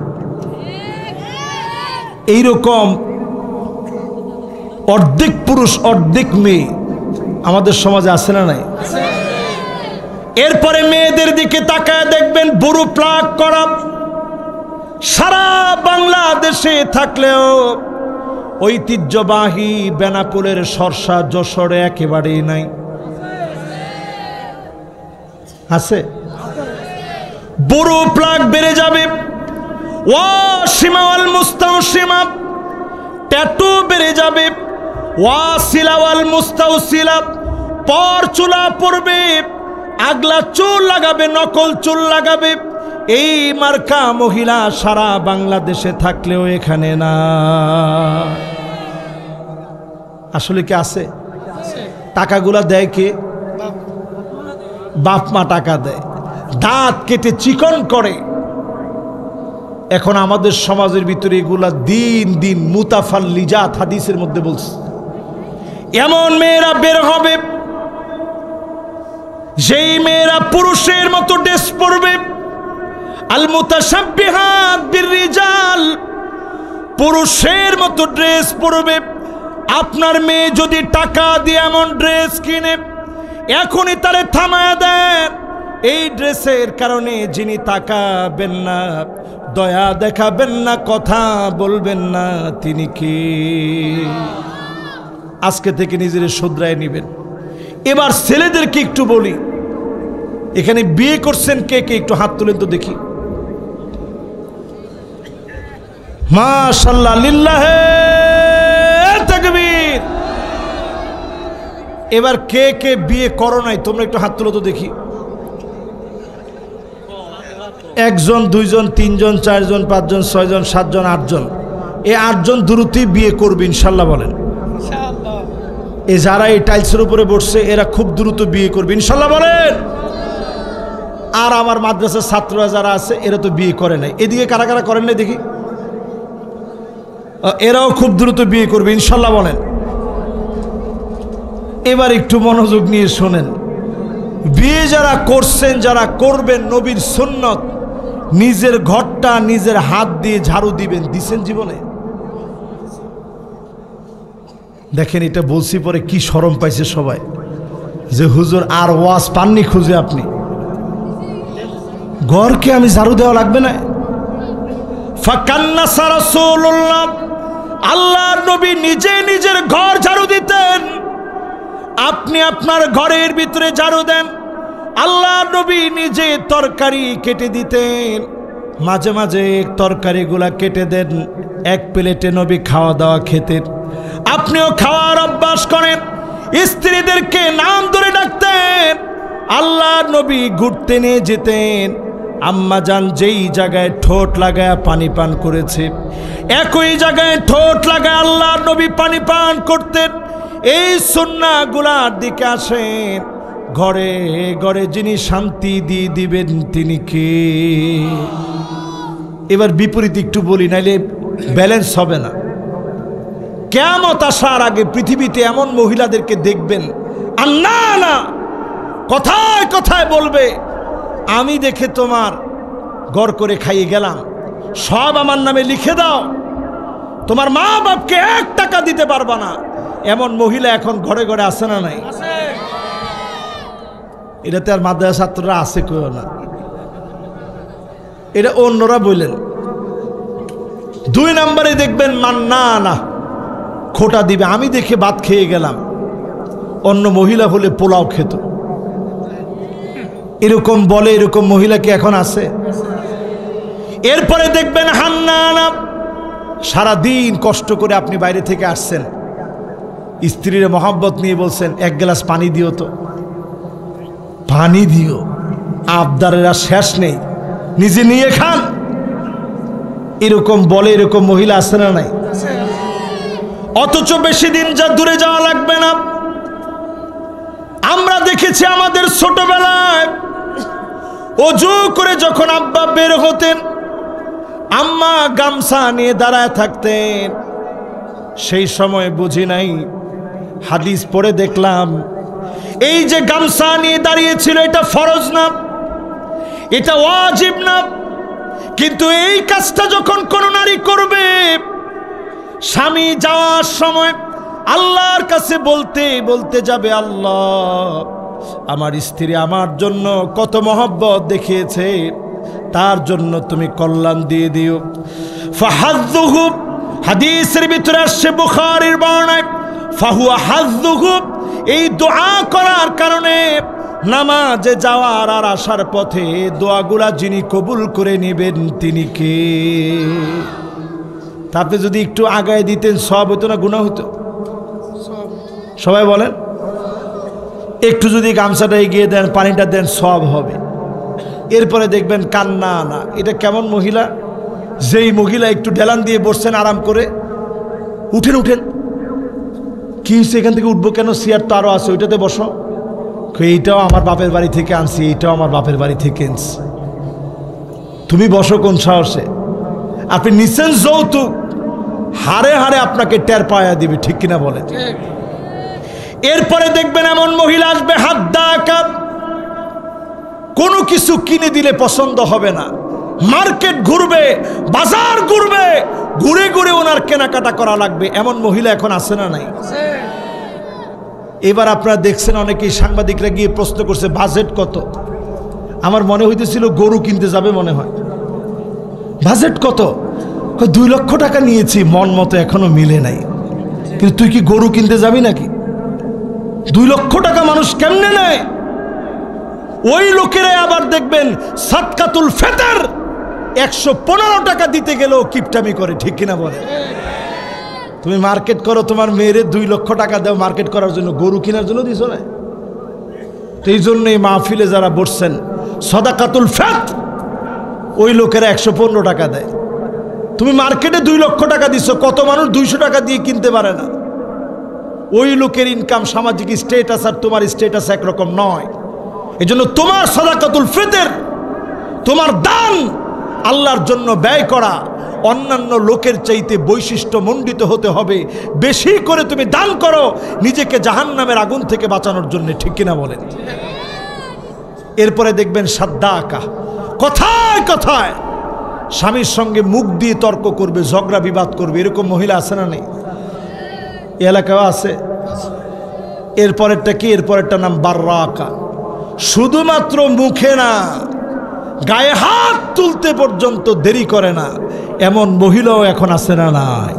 Speaker 1: এইরকম অর্ধেক পুরুষ অর্ধেক মেয়ে আমাদের সমাজে আছে না নাই? এরপরে মেয়েদের দিকে তাকায় দেখবেন বুড়ো প্লাগ করা। সারা বাংলাদেশে থাকলেও ঐতিহ্যবাহী বেনাপোলের সরসা যশোরে একেবারেই নাই। আছে? বুড়ো প্লাগ বেড়ে যাবে। ওয়াসিমা ওয়াল মুস্তাওসিমা, ট্যাটু বেড়ে যাবে। ওয়াসিলা ওয়াল মুস্তাওসিলা, পর চুলা পড়বে, আগলা চুল লাগাবে, নকল চুল লাগাবে। এই মার্কা মহিলা সারা বাংলাদেশে থাকলেও এখানে না। আসলে কি আছে? টাকাগুলা দেয় কে? বাপ মা টাকা দেয়, দাঁত কেটে চিকন করে। এখন আমাদের সমাজের ভিতরে এগুলা দিন দিন মুতাফাল্লিজাত, হাদিসের মধ্যে বলছে এমন মেয়েরা বের হবে যেই মেয়েরা পুরুষের মতো ড্রেস পরবে। আল মুতাশাব্বিহাত বিররিজাল, পুরুষের মতো ড্রেস পরবে। আপনার মেয়ে যদি টাকা দিয়ে এমন ড্রেস কিনে, এখনই তারে থামায়া দেন। এই ড্রেসের কারণে যিনি তাকাবেন না, দয়া দেখাবেন না, কথা বলবেন না, তিনি কি? আজকে থেকে নিজের শুধরায় নিবেন। এবার ছেলেদেরকে একটু বলি, এখানে বিয়ে করছেন কে কে? একটু হাত তুলেন তো দেখি। মাশাআল্লাহ, লিল্লাহে তাকবীর। এবার কে কে বিয়ে করো নাই তোমরা একটু হাত তুলো তো দেখি। 1 জন 2 জন 3 জন 4 জন 5 জন 6 জন 7 জন 8 জন। এই 8 জন দ্রুতই বিয়ে করবে ইনশাল্লাহ। বলেন এই যারা এই টাইলসের উপরে বসছে এরা খুব দ্রুত বিয়ে করবে ইনশাল্লাহ। বলেন। আর আমার মাদ্রাসার ছাত্ররা যারা আছে এরা তো বিয়ে করে নাই, এদিকে কারা কারা করেন নাই দেখি। এরাও খুব দ্রুত বিয়ে করবে ইনশাল্লাহ। বলেন। এবার একটু মনোযোগ নিয়ে শোনেন। বিয়ে যারা করছেন, যারা করবেন, নবীর সুন্নত, নিজের ঘরটা নিজের হাত দিয়ে ঝাড়ু দিবেন। দিছেন জীবনে? দেখেন, এটা বলছি পরে কি শরম পাইছে সবাই যে হুজুর আর ওয়াজ পাননি খুঁজে। আপনি ঘরকে আমি ঝাড়ু দেওয়া লাগবে না? ফাকান্নাসা রাসূলুল্লাহ, আল্লাহর নবী নিজে নিজের ঘর ঝাড়ু দিতেন। আপনি আপনার ঘরের ভিতরে ঝাড়ু দেন। আল্লাহর নবী নিজে তরকারি কেটে দিতেন। মাঝে মাঝে তরকারিগুলা কেটে দেন, এক প্লেটে নবী খাওয়া দাওয়া খেতেন। আপনিও খাওয়ার অভ্যাস করেন। স্ত্রীদেরকে নাম ধরে ডাকতেন। আল্লাহর নবী ঘুরতে নিয়ে যেতেন। আম্মা জান যেই জায়গায় ঠোঁট লাগায় পানি পান করেছে, একই জায়গায় ঠোঁট লাগায় আল্লাহর নবী পানি পান করতেন। এই সুন্নাহগুলার দিকে আসেন। ঘরে ঘরে যিনি শান্তি দিয়ে দিবেন তিনি কে? এবার বিপরীত একটু বলি, নাইলে ব্যালেন্স হবে না। কিয়ামত আসার আগে পৃথিবীতে এমন মহিলাদেরকে দেখবেন, আর না না কথায় কথায় বলবে, আমি দেখে তোমার গড় করে খাইয়ে গেলাম, সব আমার নামে লিখে দাও, তোমার মা বাপকে 1 টাকা দিতে পারবা না। এমন মহিলা এখন ঘরে ঘরে আছে না নাই? এটাতে আর মাদ্রাসা ছাত্ররা আছে কেউ না, এটা অন্যরা বললেন। 2 নম্বরে দেখবেন মান্না না, খোটা দিবে, আমি দেখে ভাত খেয়ে গেলাম, অন্য মহিলা হলে পোলাও খেত। এরকম বলে, এরকম মহিলা কি এখন আছে? এরপরে দেখবেন হান্নানা, সারাদিন কষ্ট করে আপনি বাইরে থেকে আসছেন, স্ত্রীর মহব্বত নিয়ে বলছেন 1 গ্লাস পানি দিও, তো পানি দিও, আবদারের আর শেষ নেই, নিজে নিয়ে খান। এরকম বলে, এরকম মহিলা আছে না নাই? অথচ বেশি দিন যা দূরে যাওয়া লাগবে না, আমরা দেখেছি আমাদের ছোটবেলায় ওযু করে যখন আব্বা বের হতেন, আম্মা গামছা নিয়ে দাঁড়ায় থাকতেন। সেই সময় বুঝি নাই, হাদিস পড়ে দেখলাম এই যে গামছা নিয়ে দাঁড়িয়েছিল এটা ফরজ না, এটা ওয়াজিব না। কিন্তু এই কাজটা যখন কোনো নারী করবে, স্বামী যাওয়ার সময় আল্লাহর কাছে বলতে বলতে যাবে, আল্লাহ আমার স্ত্রী আমার জন্য কত মহব্বত দেখিয়েছে, তার জন্য তুমি কল্যাণ দিয়ে দিও। ফাহাজ্জুহু, হাদিসের ভিতরে আসছে বুখারীর বর্ণনায়, ফাহুয়া হাজ্জুহু, এই দোয়া করার কারণে নামাজে যাওয়ার আর আসার পথে দোয়াগুলা যিনি কবুল করে নেবেন তিনি কে? তাতে যদি একটু আগায় দিতেন সব হতো না গুনাহ হতো? সবাই বলেন, একটু যদি গামছাটা এগিয়ে দেন, পানিটা দেন, সব হবে। এরপরে দেখবেন কান্না না, এটা কেমন মহিলা? যেই মহিলা একটু ঢেলান দিয়ে বসছেন আরাম করে, উঠেন উঠেন, কি হয়েছে, এখান থেকে উঠবো কেন, চেয়ার তো আরো আছে, ওইটাতে বসো। এইটাও আমার বাপের বাড়ি থেকে আনছি, এইটাও আমার বাপের বাড়ি থেকে আনছি, তুমি বসো কোন সাহসে? আপনি নিছেন যৌতুক, হারে হারে আপনাকে টের পায়া দিবে, ঠিক কিনা বলেন? এরপরে দেখবেন এমন মহিলা আসবে হাদ্দাকা, কোনো কিছু কিনে দিলে পছন্দ হবে না, মার্কেট ঘুরবে, বাজার ঘুরবে, ঘুরে ঘুরে ওনার কেনাকাটা করা লাগবে। এমন মহিলা এখন আছে না নাই? এবার আপনারা দেখছেন অনেকেই সাংবাদিকরা গিয়ে প্রশ্ন করছে বাজেট কত। আমার মনে হইতেছিল গরু কিনতে যাবে মনে হয়। বাজেট কত? 2 লক্ষ টাকা নিয়েছি, মন মতো এখনো মিলে নাই। কিন্তু তুই কি গরু কিনতে যাবি নাকি? 2 লক্ষ টাকা মানুষ কেমনে নেয়? ওই লোকেরাই আবার দেখবেন সাদকাতুল ফিতর 115 টাকা দিতে গেলেও কিপটামি করে, ঠিক কিনা বলে? তুমি মার্কেট করো, তোমার মেয়েরে 2 লক্ষ টাকা দাও মার্কেট করার জন্য, গরু কেনার জন্য দিছো না? তো এই জন্যই মাহফিলে যারা বসছেন সাদাকাতুল ফিতর, ওই লোকেরা 115 টাকা দেয়। তুমি মার্কেটে 2 লক্ষ টাকা দিছো, কত মানুষ 200 টাকা দিয়ে কিনতে পারে না। ওই লোকের ইনকাম, সামাজিক স্ট্যাটাস আর তোমার স্ট্যাটাস একরকম নয়। এই জন্য তোমার সাদাকাতুল ফিতর, তোমার দান আল্লাহর জন্য ব্যয় করা অন্যান্য লোকের চাইতে বৈশিষ্ট্যমণ্ডিত হতে হবে। বেশি করে তুমি দান করো নিজেকে জাহান্নামের আগুন থেকে বাঁচানোর জন্য, ঠিক কিনা বলেন? এরপরে দেখবেন সাদ্দাকা, কথায় কথায় স্বামীর সঙ্গে মুখ দিয়ে তর্ক করবে, ঝগড়া বিবাদ করবে। এরকম মহিলা আছে না নেই? এলাকাও আছে। এরপরেরটা কি? এরপরেরটা নাম বাররাকা, শুধুমাত্র মুখে না, গায়ে হাত তুলতে পর্যন্ত দেরি করে না। এমন মহিলাও এখন আছে না নাই?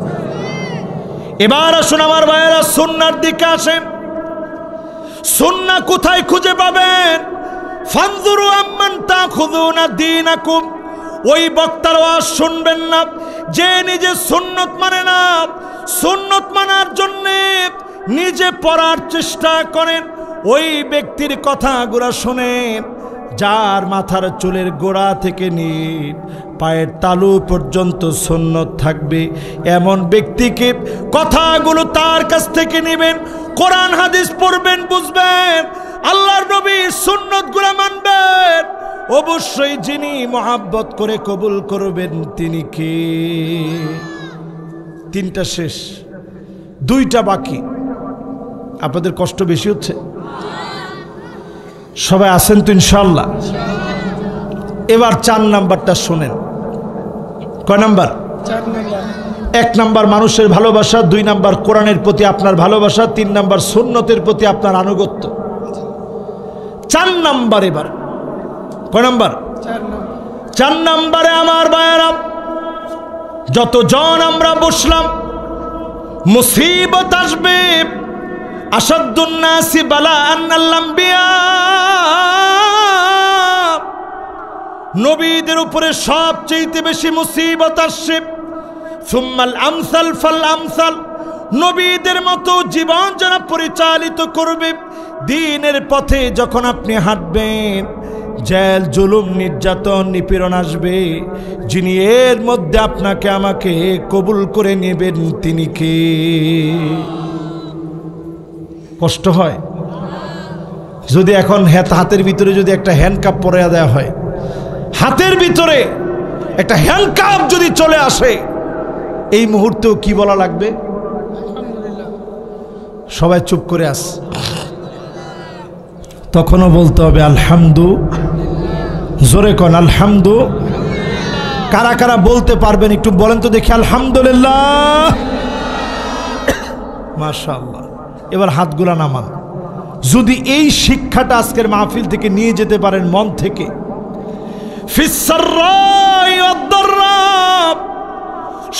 Speaker 1: এবার আসুন আমার ভাইয়েরা, সুন্নাহর দিকে আসেন। সুন্নাহ কোথায় খুঁজে পাবেন? ফানজুরু আম্মান তাখুযুনা দীনাকুম, ওই বক্তার ওয়াজ শুনবেন না যে নিজে সুন্নত মানে না। সুন্নত মানার জন্য নিজে পড়ার চেষ্টা করেন, ওই ব্যক্তির কথাগুলো শোনেন যার মাথার চুলের গোড়া থেকে নিয়ে পায়ের তালু পর্যন্ত সুন্নত থাকবে। এমন ব্যক্তিকে কথাগুলো তার কাছ থেকে নেবেন, কোরআন হাদিস পড়বেন, বুঝবেন, আল্লাহর নবীর সুন্নতগুলো মানবেন, অবশ্যই যিনি মহাব্বত করে কবুল করবেন তিনি কে? তিনটা শেষ, দুইটা বাকি। আপনাদের কষ্ট বেশি হচ্ছে? সবাই আছেন তো ইনশাআল্লাহ? এবার 4 নাম্বারটা শোনেন। কয় নাম্বার?
Speaker 2: 4 নাম্বার।
Speaker 1: 1 নাম্বার মানুষের ভালোবাসা, 2 নাম্বার কোরআনের প্রতি আপনার ভালোবাসা, 3 নাম্বার সুন্নতের প্রতি আপনার আনুগত্য। 4 নাম্বার এবার। কয় নাম্বার?
Speaker 2: 4 নাম্বার।
Speaker 1: 4 নাম্বারে আমার ভাইয়েরা, যতজন আমরা বসলাম, মুসিবত আসবে। আসাদুন নাসি বালাআন আল আম্বিয়া, নবীদের উপরে সবচেয়ে বেশি মুসিবত আসছে। সুম্মাল আমসাল ফাল আমসাল, নবীদের মতো জীবন যারা পরিচালিত করবে, দ্বীনের পথে যখন আপনি হাঁটবেন, জেল, জুলুম, নির্যাতন, নিপীড়ন আসবে। যিনি এর মধ্যে আপনাকে আমাকে কবুল করে নেবেন তিনি কে? কষ্ট হয় যদি এখন হাতের ভিতরে যদি একটা হ্যান্ডকাপ পরে দেওয়া হয়, হাতের ভিতরে একটা হ্যান্ডকাপ যদি চলে আসে, এই মুহূর্তেও কি বলা লাগবে?
Speaker 2: আলহামদুলিল্লাহ।
Speaker 1: সবাই চুপ করে আস, তখনও বলতে হবে আলহামদু। জোরে কন আলহামদু। কারা কারা বলতে পারবেন একটু বলেন তো দেখি আলহামদুলিল্লাহ। মাশাআল্লাহ। এবার হাতগুলা নামান। যদি এই শিক্ষাটা আজকের মাহফিল থেকে নিয়ে যেতে পারেন মন থেকে, ফিসসাররাই ওয়াদ-দাররা,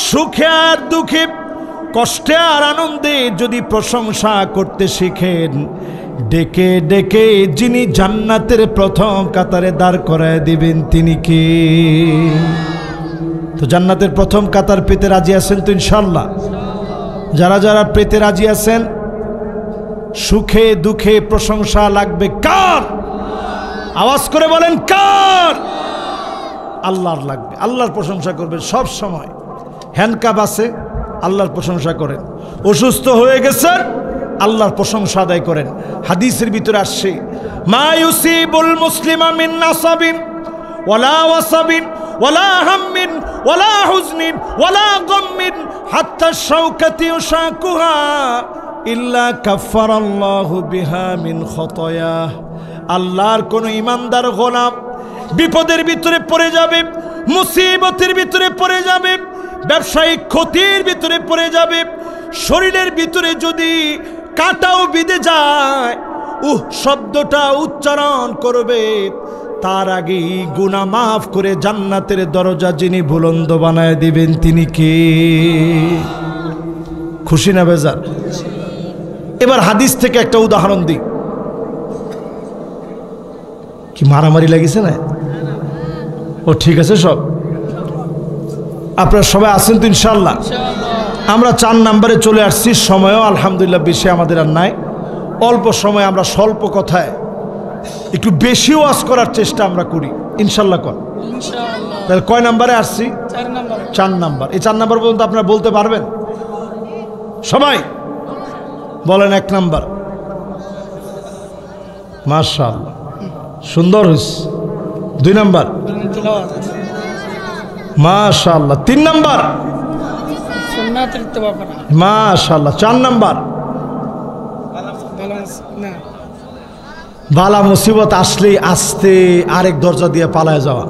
Speaker 1: সুখে আর দুঃখে, কষ্টে আর আনন্দে যদি প্রশংসা করতে শিখেন, ডেকে ডেকে যিনি জান্নাতের প্রথম কাতারে দাঁড় করায় দিবেন তিনি কে? তো জান্নাতের প্রথম কাতার পেতে রাজি আছেন তো ইনশাআল্লাহ? যারা যারা পেতে রাজি আছেন, সুখে দুঃখে প্রশংসা লাগবে কার? আওয়াজ করে বলেন কার? আল্লাহর লাগবে। আল্লাহর প্রশংসা করবেন সব সময়। হ্যান্ডকাপ আছে, আল্লাহর প্রশংসা করেন। অসুস্থ হয়ে গেছেন, আল্লাহর প্রশংসা আদায় করেন। হাদিসের ভিতরে আসছে, মা ইউসিবুল মুসলিমা মিন নাসাবিন ওয়ালা ওয়াসাবিন ওয়ালা হাম্মিন ওয়ালা হুজনিন ওয়ালা গাম্মিন হাত্তা শাওকাতি ইউশাকুহা ইল্লা কাফফারাল্লাহু বিহা মিন খতায়া। আল্লাহর কোন ইমানদার গোলাম বিপদের ভিতরে পড়ে যাবে, মুসিবতের ভিতরে পড়ে যাবে, ব্যবসায়িক ক্ষতির ভিতরে পড়ে যাবে, শরীরের ভিতরে যদি কাঁটাও বিঁধে যায়, শব্দটা উচ্চারণ করবে, তার আগেই গুনাহ মাফ করে জান্নাতের দরজা যিনি বুলন্দ বানায় দিবেন তিনি কে? খুশি না বেজার? এবার হাদিস থেকে একটা উদাহরণ দিই। কি মারামারি লাগিছে না? ও ঠিক আছে, সব আপনারা সবাই আছেন তো ইনশাআল্লাহ? আমরা 4 নাম্বারে চলে আসছি। সময়ও আলহামদুলিল্লাহ বেশি আমাদের আর নাই। অল্প সময় আমরা স্বল্প কথায় একটু বেশি ওয়াজ করার চেষ্টা আমরা করি ইনশাআল্লাহ।
Speaker 2: ইনশাআল্লাহ।
Speaker 1: তাহলে কয় নাম্বারে আসছি?
Speaker 2: 4 নাম্বার।
Speaker 1: 4 নাম্বার। এই 4 নাম্বার পর্যন্ত আপনারা বলতে পারবেন সবাই? বলেন 1 নাম্বার। মাশাআল্লাহ, সুন্দর হইছে। 2 নাম্বার। মাশাআল্লাহ। 3 নাম্বার।
Speaker 2: সুন্নাতের ইত্তেবা করা।
Speaker 1: মাশাআল্লাহ। 4 নাম্বার। বালা মুসিবত আসলেই আস্তে আরেক দরজা দিয়ে পালায় যাওয়া।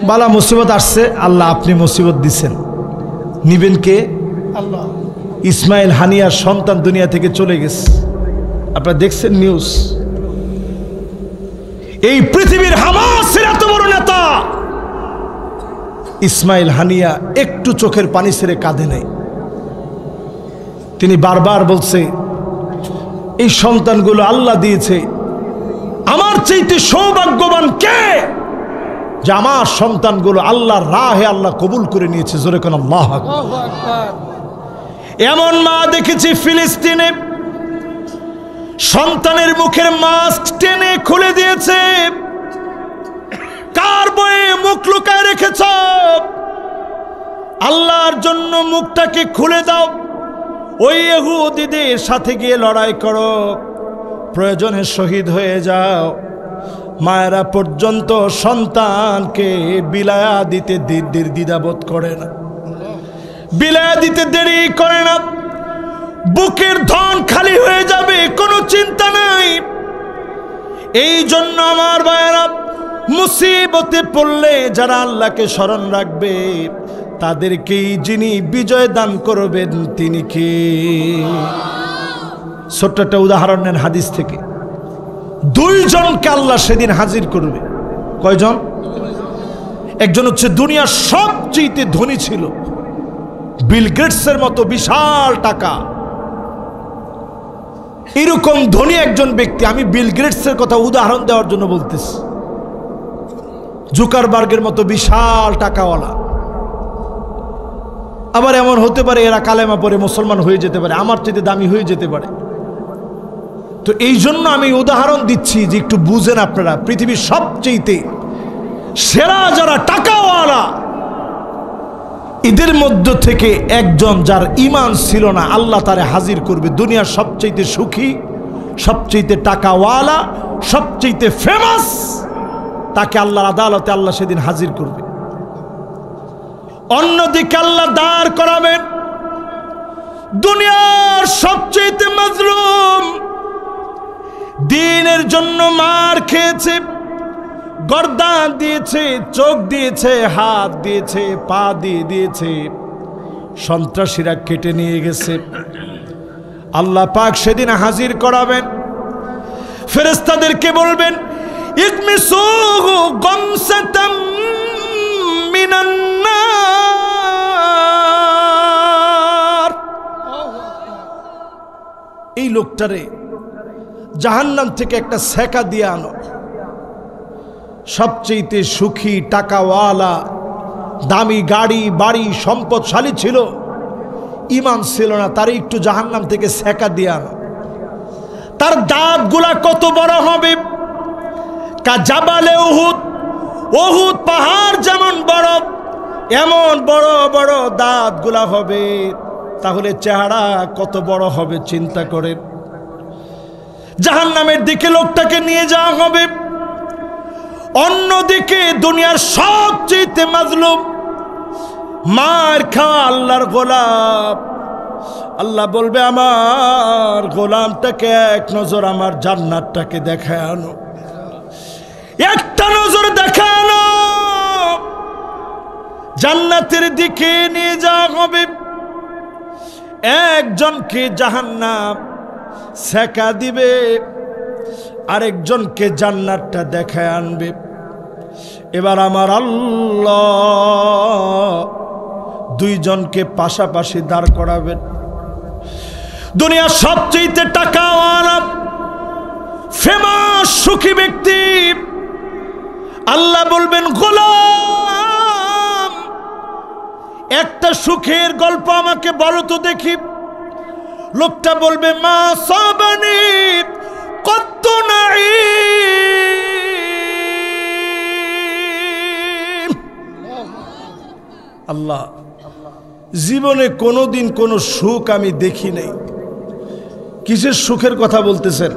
Speaker 1: বালা মুসিবত আসছে, আল্লাহ আপনি মুসিবত দিচ্ছেন, নিবেন কে?
Speaker 2: আল্লাহ।
Speaker 1: ইসমাইল হানিয়ার সন্তান দুনিয়া থেকে চলে গেছে, আপনারা দেখছেন নিউজ। এই পৃথিবীর হামাসের এত বড় নেতা ইসমাইল হানিয়া একটু চোখের পানি ছেড়ে কাঁদে নাই। তিনি বারবার বলছে, এই সন্তানগুলো আল্লাহ দিয়েছে, আমার চাইতে সৌভাগ্যবান কে যে আমার সন্তানগুলো আল্লাহর রাহে আল্লাহ কবুল করে নিয়েছে। জোরে কোন আল্লাহু আকবার। এমন মা দেখেছি ফিলিস্তিনে, সন্তানের মুখের মাস্ক টেনে খুলে দিয়েছে। কার বয়ে মুখ লুকায় রেখেছ? আল্লাহর জন্য মুখটাকে খুলে দাও, ওই ইহুদিদের সাথে গিয়ে লড়াই করো। প্রয়োজনে শহীদ হয়ে যাও। মায়েরা পর্যন্ত সন্তানকে বিলায়া দিতে দ্বিধাবোধ করে না, বিলায়া দিতে দেরি করে না। বুকের ধন খালি হয়ে যাবে, কোনো চিন্তা নাই। এই জন্য আমার ভাইয়েরা, মুসিবতে পড়লে যারা আল্লাহকে স্মরণ রাখবে তাদেরকেই যিনি বিজয় দান করবেন তিনি কে? ছোট্ট একটা উদাহরণ নেন হাদিস থেকে। দুইজনকে আল্লাহ সেদিন হাজির করবে। কয়জন? একজন হচ্ছে দুনিয়ার সবচেয়ে ধনী ছিল, বিল গেটসের মতো বিশাল টাকা, এরকম ধনী একজন ব্যক্তি। আমি বিল গেটসের কথা উদাহরণ দেওয়ার জন্য বলতেছি। জুকারবার্গের মতো বিশাল টাকাওয়ালা। আবার এমন হতে পারে এরা কালেমা পড়ে মুসলমান হয়ে যেতে পারে, আমার চাইতে দামি হয়ে যেতে পারে। তো এই জন্য আমি উদাহরণ দিচ্ছি যে একটু বুঝেন আপনারা, পৃথিবীর সবচেয়ে সেরা যারা টাকাওয়ালা, এদের মধ্য থেকে একজন যার ঈমান ছিল না, আল্লাহ তারে হাজির করবে। দুনিয়ার সবচেয়ে সুখী, সবচেয়ে টাকাওয়ালা, সবচেয়ে ফেমাস, তাকে আল্লাহর আদালতে আল্লাহ সেদিন হাজির করবে। অন্যদিকে আল্লাহ দাঁড় করাবেন দুনিয়ার সবচেয়ে মাজলুম, দ্বীনের জন্য মার খেয়েছে, গর্দান দিয়েছে, চোখ দিয়েছে, হাত দিয়েছে, পা দিয়ে দিয়েছে, সন্ত্রাসীরা কেটে নিয়ে গেছে। আল্লাহ পাক সেদিন হাজির করাবেন। ফেরেশতাদেরকে বলবেন, ইকমিসুহু গামসাতাম মিনান নার। এই লোকটারে জাহান্নাম থেকে একটা সেকা দিয়ে আনো। সবচেয়ে সুখী, টাকাওয়ালা, দামি গাড়ি বাড়ি সম্পদশালী ছিল, ঈমান ছিল না, তার একটু জাহান্নাম থেকে সেকা দিয়ে আনো। তার দাঁতগুলা কত বড় হবে, কাজাবালে উহুদ, উহুদ পাহাড় যেমন বড়, এমন বড় বড় দাঁতগুলা হবে। তাহলে চেহারা কত বড় হবে চিন্তা করেন। জাহান্নামের দিকে লোকটাকে নিয়ে যাওয়া হবে। অন্যদিকে দুনিয়ার সবচেয়ে মাজলুম, মার খাওয়া আল্লাহর গোলাম, আল্লাহ বলবে, আমার গোলামটাকে এক নজর আমার জান্নাতটাকে দেখায় আনো, একটা নজর দেখায় আনো। জান্নাতের দিকে নিয়ে যাওয়া হবে। একজনকে জাহান্নাম সেকা দিবে, আরেকজনকে জান্নাতটা দেখায় আনবে। এবার আমার আল্লাহ দুইজনকে পাশাপাশি দাঁড় করাবেন। দুনিয়ার সবচেয়ে টাকাওয়ালা, ফেমাস, সুখী ব্যক্তি, আল্লাহ বলবেন, গোলাম একটা সুখের গল্প আমাকে বলো তো দেখি। লোকটা বলবে, মা সাবানি কত নাই। আল্লাহ, জীবনে কোনোদিন কোনো সুখ আমি দেখি নাই। কিসের সুখের কথা বলতেছেন?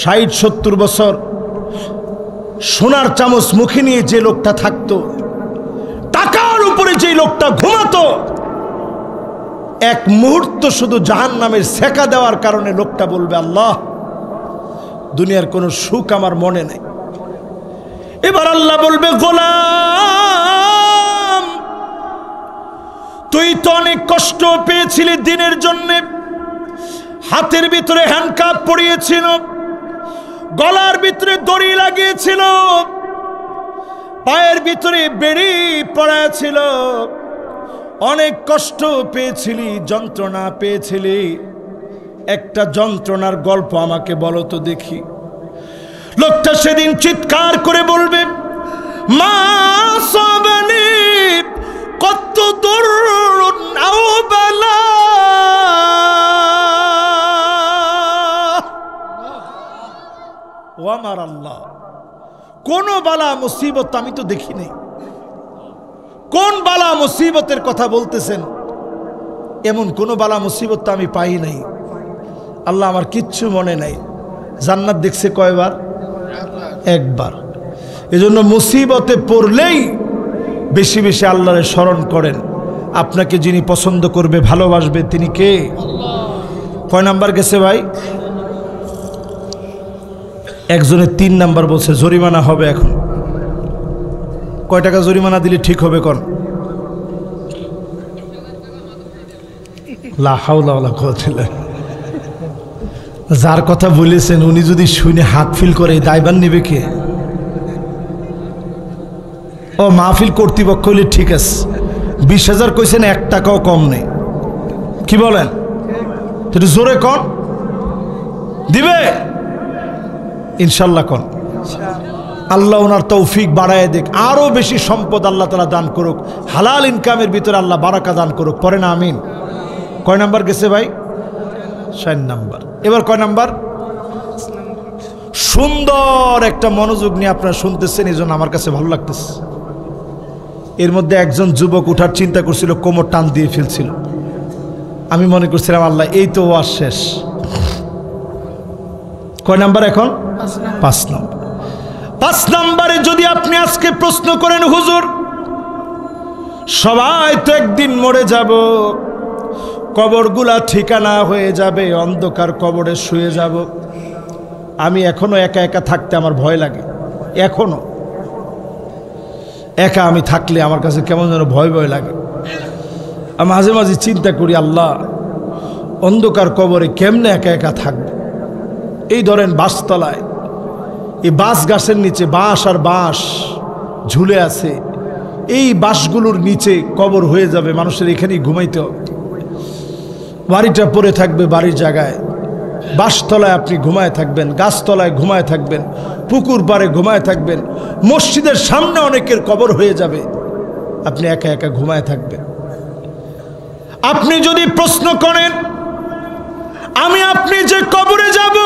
Speaker 1: 60-70 বছর সোনার চামচ মুখে নিয়ে যে লোকটা থাকতো, টাকার উপরে যে লোকটা ঘুমাতো, এক মুহূর্ত শুধু জাহান্নামের সেকা দেওয়ার কারণে লোকটা বলবে, আল্লাহ দুনিয়ার কোনো সুখ আমার মনে নেই। এবার আল্লাহ বলবে, গোলাম তুই তো অনেক কষ্ট পেয়েছিলি দিনের জন্যে। হাতের ভিতরে হ্যান্ডকাপ পরিয়েছিল, গলার ভিতরে দড়ি লাগিয়েছিল, পায়ের ভিতরে বেড়ি পড়াছিল, অনেক কষ্ট পেয়েছিলি, যন্ত্রণা পেয়েছিলি। একটা যন্ত্রণার গল্প আমাকে বলো তো দেখি। লোকটা সেদিন চিৎকার করে বলবে, মা সাবানি কত দুরুন আও বালা। ও আমার আল্লাহ, কোন বালা মুসিবত আমি তো দেখি নাই। কোন বালা মুসিবতের কথা বলতেছেন? এমন কোন বালা মুসিবত আমি পাই নাই। আল্লাহ, আমার কিচ্ছু মনে নাই। জান্নাত দেখছে কয়বার? একবার। এজন্য মুসিবতে পড়লেই বেশি বেশি আল্লাহরে স্মরণ করেন। আপনাকে যিনি পছন্দ করবে, ভালোবাসবে, তিনি কে? কয় নাম্বার গেছে ভাই? একজনের 3 নাম্বার বলছে। জরিমানা হবে এখন। কয় টাকা জরিমানা দিলে ঠিক হবে কোন? লা হাওলা ওয়ালা কুওয়াতা ইল্লা বিল্লাহ। যার কথা বলেছেন উনি যদি শুনে হাত ফিল করে, দায়ভার নেবে কে? ও মাহফিল কর্তৃপক্ষ হলে ঠিক আছে। 20,000 কইছেন, 1 টাকাও কম নেই। কি বলেন? একটু জোরে কন। দিবে ইনশাল্লাহ কন। আল্লাহ ওনার তৌফিক বাড়ায় দেখ, আরো বেশি সম্পদ আল্লাহ তাআলা দান করুক, হালাল ইনকামের ভিতরে আল্লাহ বারাকা দান করুক। পরে না আমিন। কয় নাম্বার গেছে ভাই? 4 নাম্বার। এবার কয় নাম্বার? সুন্দর একটা মনোযোগ নিয়ে আপনারা শুনতেছেন, এই জন্য আমার কাছে ভালো লাগতেছে। এর মধ্যে একজন যুবক উঠার চিন্তা করছিল, কোমর টান দিয়ে ফেলছিল। আমি মনে করছিলাম আল্লাহ এই তো ওয়াজ শেষ। কয় নাম্বার এখন? 5 নাম্বার। 5 নাম্বারে যদি আপনি আজকে প্রশ্ন করেন, হুজুর সবাই তো একদিন মরে যাব, কবরগুলা ঠিকানা হয়ে যাবে, অন্ধকার কবরে শুয়ে যাব, আমি এখনো একা একা থাকতে আমার ভয় লাগে। এখনো একা আমি থাকলে আমার কাছে কেমন যেন ভয় ভয় লাগে। আমি মাঝে মাঝে চিন্তা করি, আল্লাহ অন্ধকার কবরে কেমনে একা একা থাকবে। এই ধরেন বাঁশতলায়, এই বাঁশ গাছের নিচে বাঁশ আর বাঁশ ঝুলে আছে, এই বাঁশগুলোর নিচে কবর হয়ে যাবে, মানুষের এখানেই ঘুমাইতে হবে। বাড়িটা পড়ে থাকবে বাড়ির জায়গায়, বাঁশতলায় আপনি ঘুমায় থাকবেন, গাছতলায় ঘুমায় থাকবেন, পুকুর পাড়ে ঘুমায় থাকবেন, মসজিদের সামনে অনেকের কবর হয়ে যাবে, আপনি একা একা ঘুমায় থাকবেন। আপনি যদি প্রশ্ন করেন আমি আপনি যে কবরে যাব,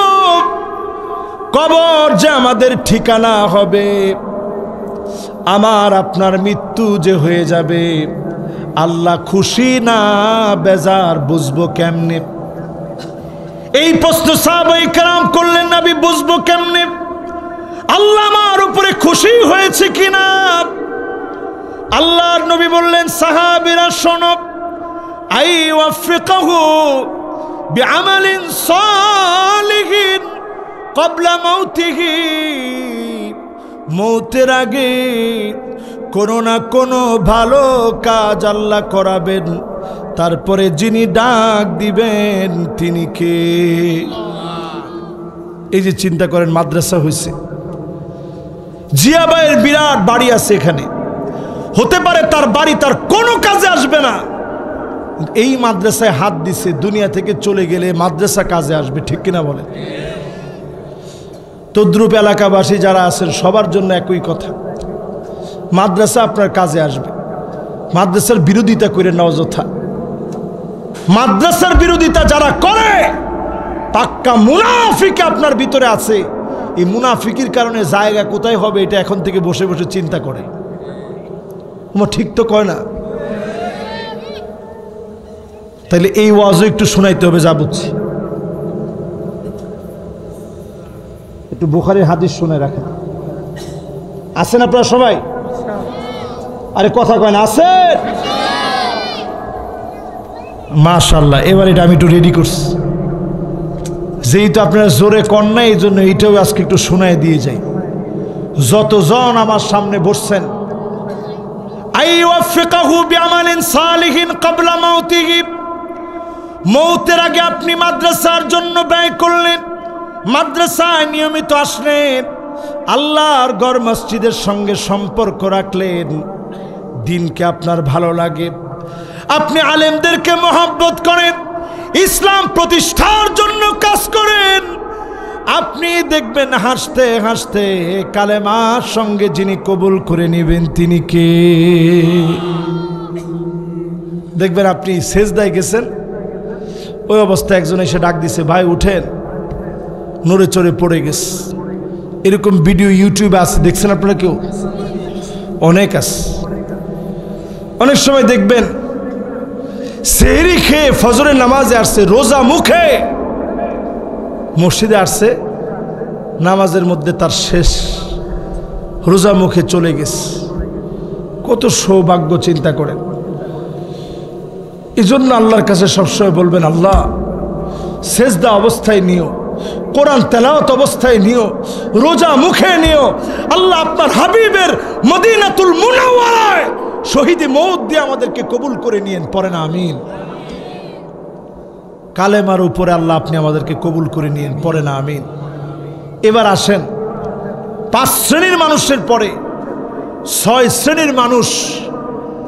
Speaker 1: কবর যে আমাদের ঠিকানা হবে, আমার আপনার মৃত্যু যে হয়ে যাবে, আল্লাহ খুশি না বেজার বুঝবো কেমনে? এই প্রশ্ন সাহাবায়ে কেরাম করলেন, নবী বুঝবো কেমনে আল্লাহ আমার উপরে খুশি হয়েছে কিনা? আল্লাহর নবী বললেন, সাহাবীরা শোনো, আই ওয়াফিকাহু বিআমালিন সালিহিন ক্বাবলা মাউতিহি, মৌতের আগে কোনো না কোনো ভালো কাজ আল্লাহ করাবেন, তারপরে যিনি ডাক দিবেন তিনি কে? এই যে চিন্তা করেন, মাদ্রাসা হয়েছে, জিয়া ভাইয়ের বিরাট বাড়ি আছে এখানে, হতে পারে তার বাড়ি তার কোনো কাজে আসবে না, এই মাদ্রাসায় হাত দিছে, দুনিয়া থেকে চলে গেলে মাদ্রাসা কাজে আসবে, ঠিক কিনা বলে? তদ্রুপ এলাকাবাসী যারা আছেন সবার জন্য একই কথা, মাদ্রাসা আপনার কাজে আসবে। মাদ্রাসার বিরোধিতা করে না অযথা। মাদ্রাসার বিরোধিতা যারা করে পাক্কা মুনাফিক আপনার ভিতরে আছে। এই মুনাফিকের কারণে জায়গা কোথায় হবে এটা এখন থেকে বসে বসে চিন্তা করে। ঠিক তো কয় না? তাহলে এই ওয়াজও একটু শোনাইতে হবে, যা বুঝছি। একটু বুখারীর হাদিস শুনে রাখেন। আছেন আপনারা সবাই? আরে কথা কয় না, আছেন? মাশাআল্লাহ। এবার এটা আমি একটু রেডি করছি, যেহেতু আপনারা জোরে কন না, এই জন্য এইটাও আজকে একটু শোনায় দিয়ে যাই। যতজন আমার সামনে বসছেন, আইওয়াফিকাহু বিআমালিন সালিহিন ক্বাবলা মাউতিহি, মৌতের আগে আপনি মাদ্রাসার জন্য ব্যয় করলেন, মাদ্রাসায় নিয়মিত আসলেন, আল্লাহর ঘর মসজিদের সঙ্গে সম্পর্ক রাখলেন, দিনকে আপনার ভালো লাগে, আপনি আলেমদেরকে মহব্বত করেন, ইসলাম প্রতিষ্ঠার জন্য কাজ করেন, আপনি দেখবেন হাসতে হাসতে কালেমার সঙ্গে যিনি কবুল করে নেবেন তিনি কে? দেখবেন আপনি সেজদায় গেছেন, ওই অবস্থায় একজন এসে ডাক দিছে, ভাই উঠেন, নড়ে চড়ে পড়ে গেছে। এরকম ভিডিও ইউটিউবে আছে, দেখছেন আপনারা কেউ? অনেক আছে। অনেক সময় দেখবেন সেহরি খেয়ে ফজরের নামাজে আসছে, রোজা মুখে মসজিদে আসছে, নামাজের মধ্যে তার শেষ, রোজা মুখে চলে গেছে। কত সৌভাগ্য চিন্তা করেন। এই জন্য আল্লাহর কাছে সবসময় বলবেন, আল্লাহ সেজদা অবস্থায় নিও, কোরআন তেলাওয়াত অবস্থায় নিও, রোজা মুখে নিও। আল্লাহ আপনার হাবিবের মদিনাতুল মুনাওয়ারায় শহীদে মওত দিয়ে আমাদেরকে কবুল করে নিয়েন। পড়েন আমিন। কালেমার উপরে আল্লাহ আপনি আমাদেরকে কবুল করে নিয়েন। পড়েন আমিন। এবার আসেন, 5 শ্রেণীর মানুষের পরে 6 শ্রেণীর মানুষ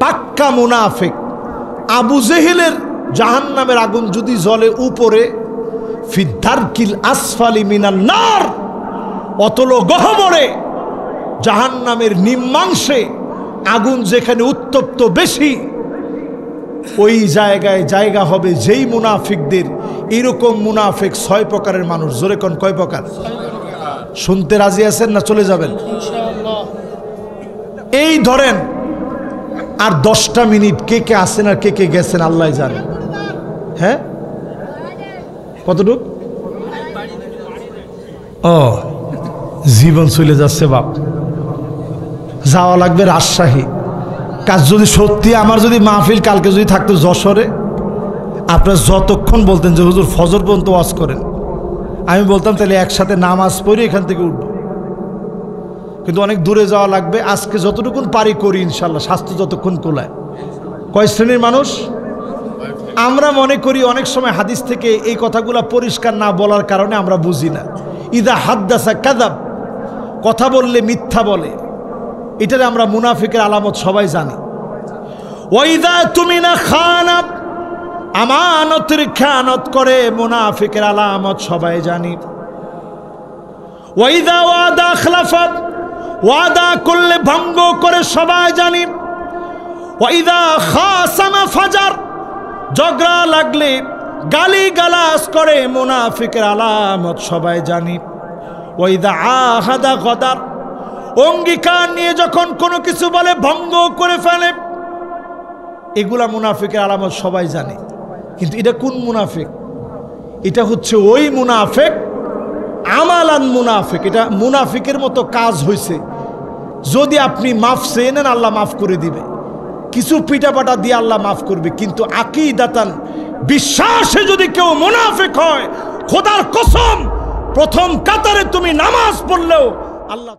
Speaker 1: পাক্কা মুনাফিক। আবু জেহেলের জাহান্নামের আগুন যদি জ্বলে উপরে, ফিদ্দারকিল আসফালি মিনান নার, অতল গহ্বরে জাহান্নামের নিম্নাংশে আগুন যেখানে উত্তপ্ত বেশি, ওই জায়গায় জায়গা হবে যেই মুনাফিকদের। এরকম মুনাফিক 6 প্রকারের মানুষ। জোরে কোন কয় প্রকার? শুনতে রাজি আছেন না চলে যাবেন?
Speaker 2: ইনশাআল্লাহ।
Speaker 1: এই ধরেন আর 10টা মিনিট, কে কে আসেন আর কে কে গেছেন আল্লাহ জানে। হ্যাঁ, কতটুক? ও, জীবন চলে যাচ্ছে বাপ। যাওয়া লাগবে রাজশাহী। কাজ যদি সত্যি আমার যদি মাহফিল কালকে যদি থাকতো যশোরে, আপনারা যতক্ষণ বলতেন যে হুজুর ফজর পর্যন্ত ওয়াজ করেন, আমি বলতাম তাহলে একসাথে নামাজ পড়ে এখান থেকে উঠব। কিন্তু অনেক দূরে যাওয়া লাগবে। আজকে যতটুকুন পারি করি ইনশাল্লাহ, স্বাস্থ্য যতক্ষণ কোলায়। কয় শ্রেণীর মানুষ? আমরা মনে করি অনেক সময় হাদিস থেকে এই কথাগুলো পরিষ্কার না বলার কারণে আমরা বুঝি না। ইদা হাদ্দাসা কাযাব, কথা বললে মিথ্যা বলে। এটারে আমরা মুনাফিকের আলামত সবাই জানি। ওয়াইদা তুমিনা খানা, আমানতের খেয়ানত করে, মুনাফিকের আলামত সবাই জানি। ওয়াইদা ওয়াদা আখলাফা, ওয়াদা করলে ভঙ্গ করে সবাই জানি। ওয়াইদা খাসামা ফাজার, ঝগড়া লাগলে গালি গালাজ করে, মুনাফিকের আলামত সবাই জানি। ওয়াইদা আহাদা গদার, অঙ্গীকার নিয়ে যখন কোনো কিছু বলে ভঙ্গ করে ফেলে। এগুলা মুনাফিকের আলামত সবাই জানে। কিন্তু এটা কোন মুনাফিক? এটা হচ্ছে ওই মুনাফিক আমালান মুনাফিক। এটা মুনাফিকের মতো কাজ হয়েছে। যদি আপনি মাফ চেয়ে নেন আল্লাহ মাফ করে দিবে, কিছু পিটাপাটা দিয়ে আল্লাহ মাফ করবে। কিন্তু আকীদাতান, বিশ্বাসে যদি কেউ মুনাফিক হয়, খোদার কসম প্রথম কাতারে তুমি নামাজ পড়লেও আল্লাহ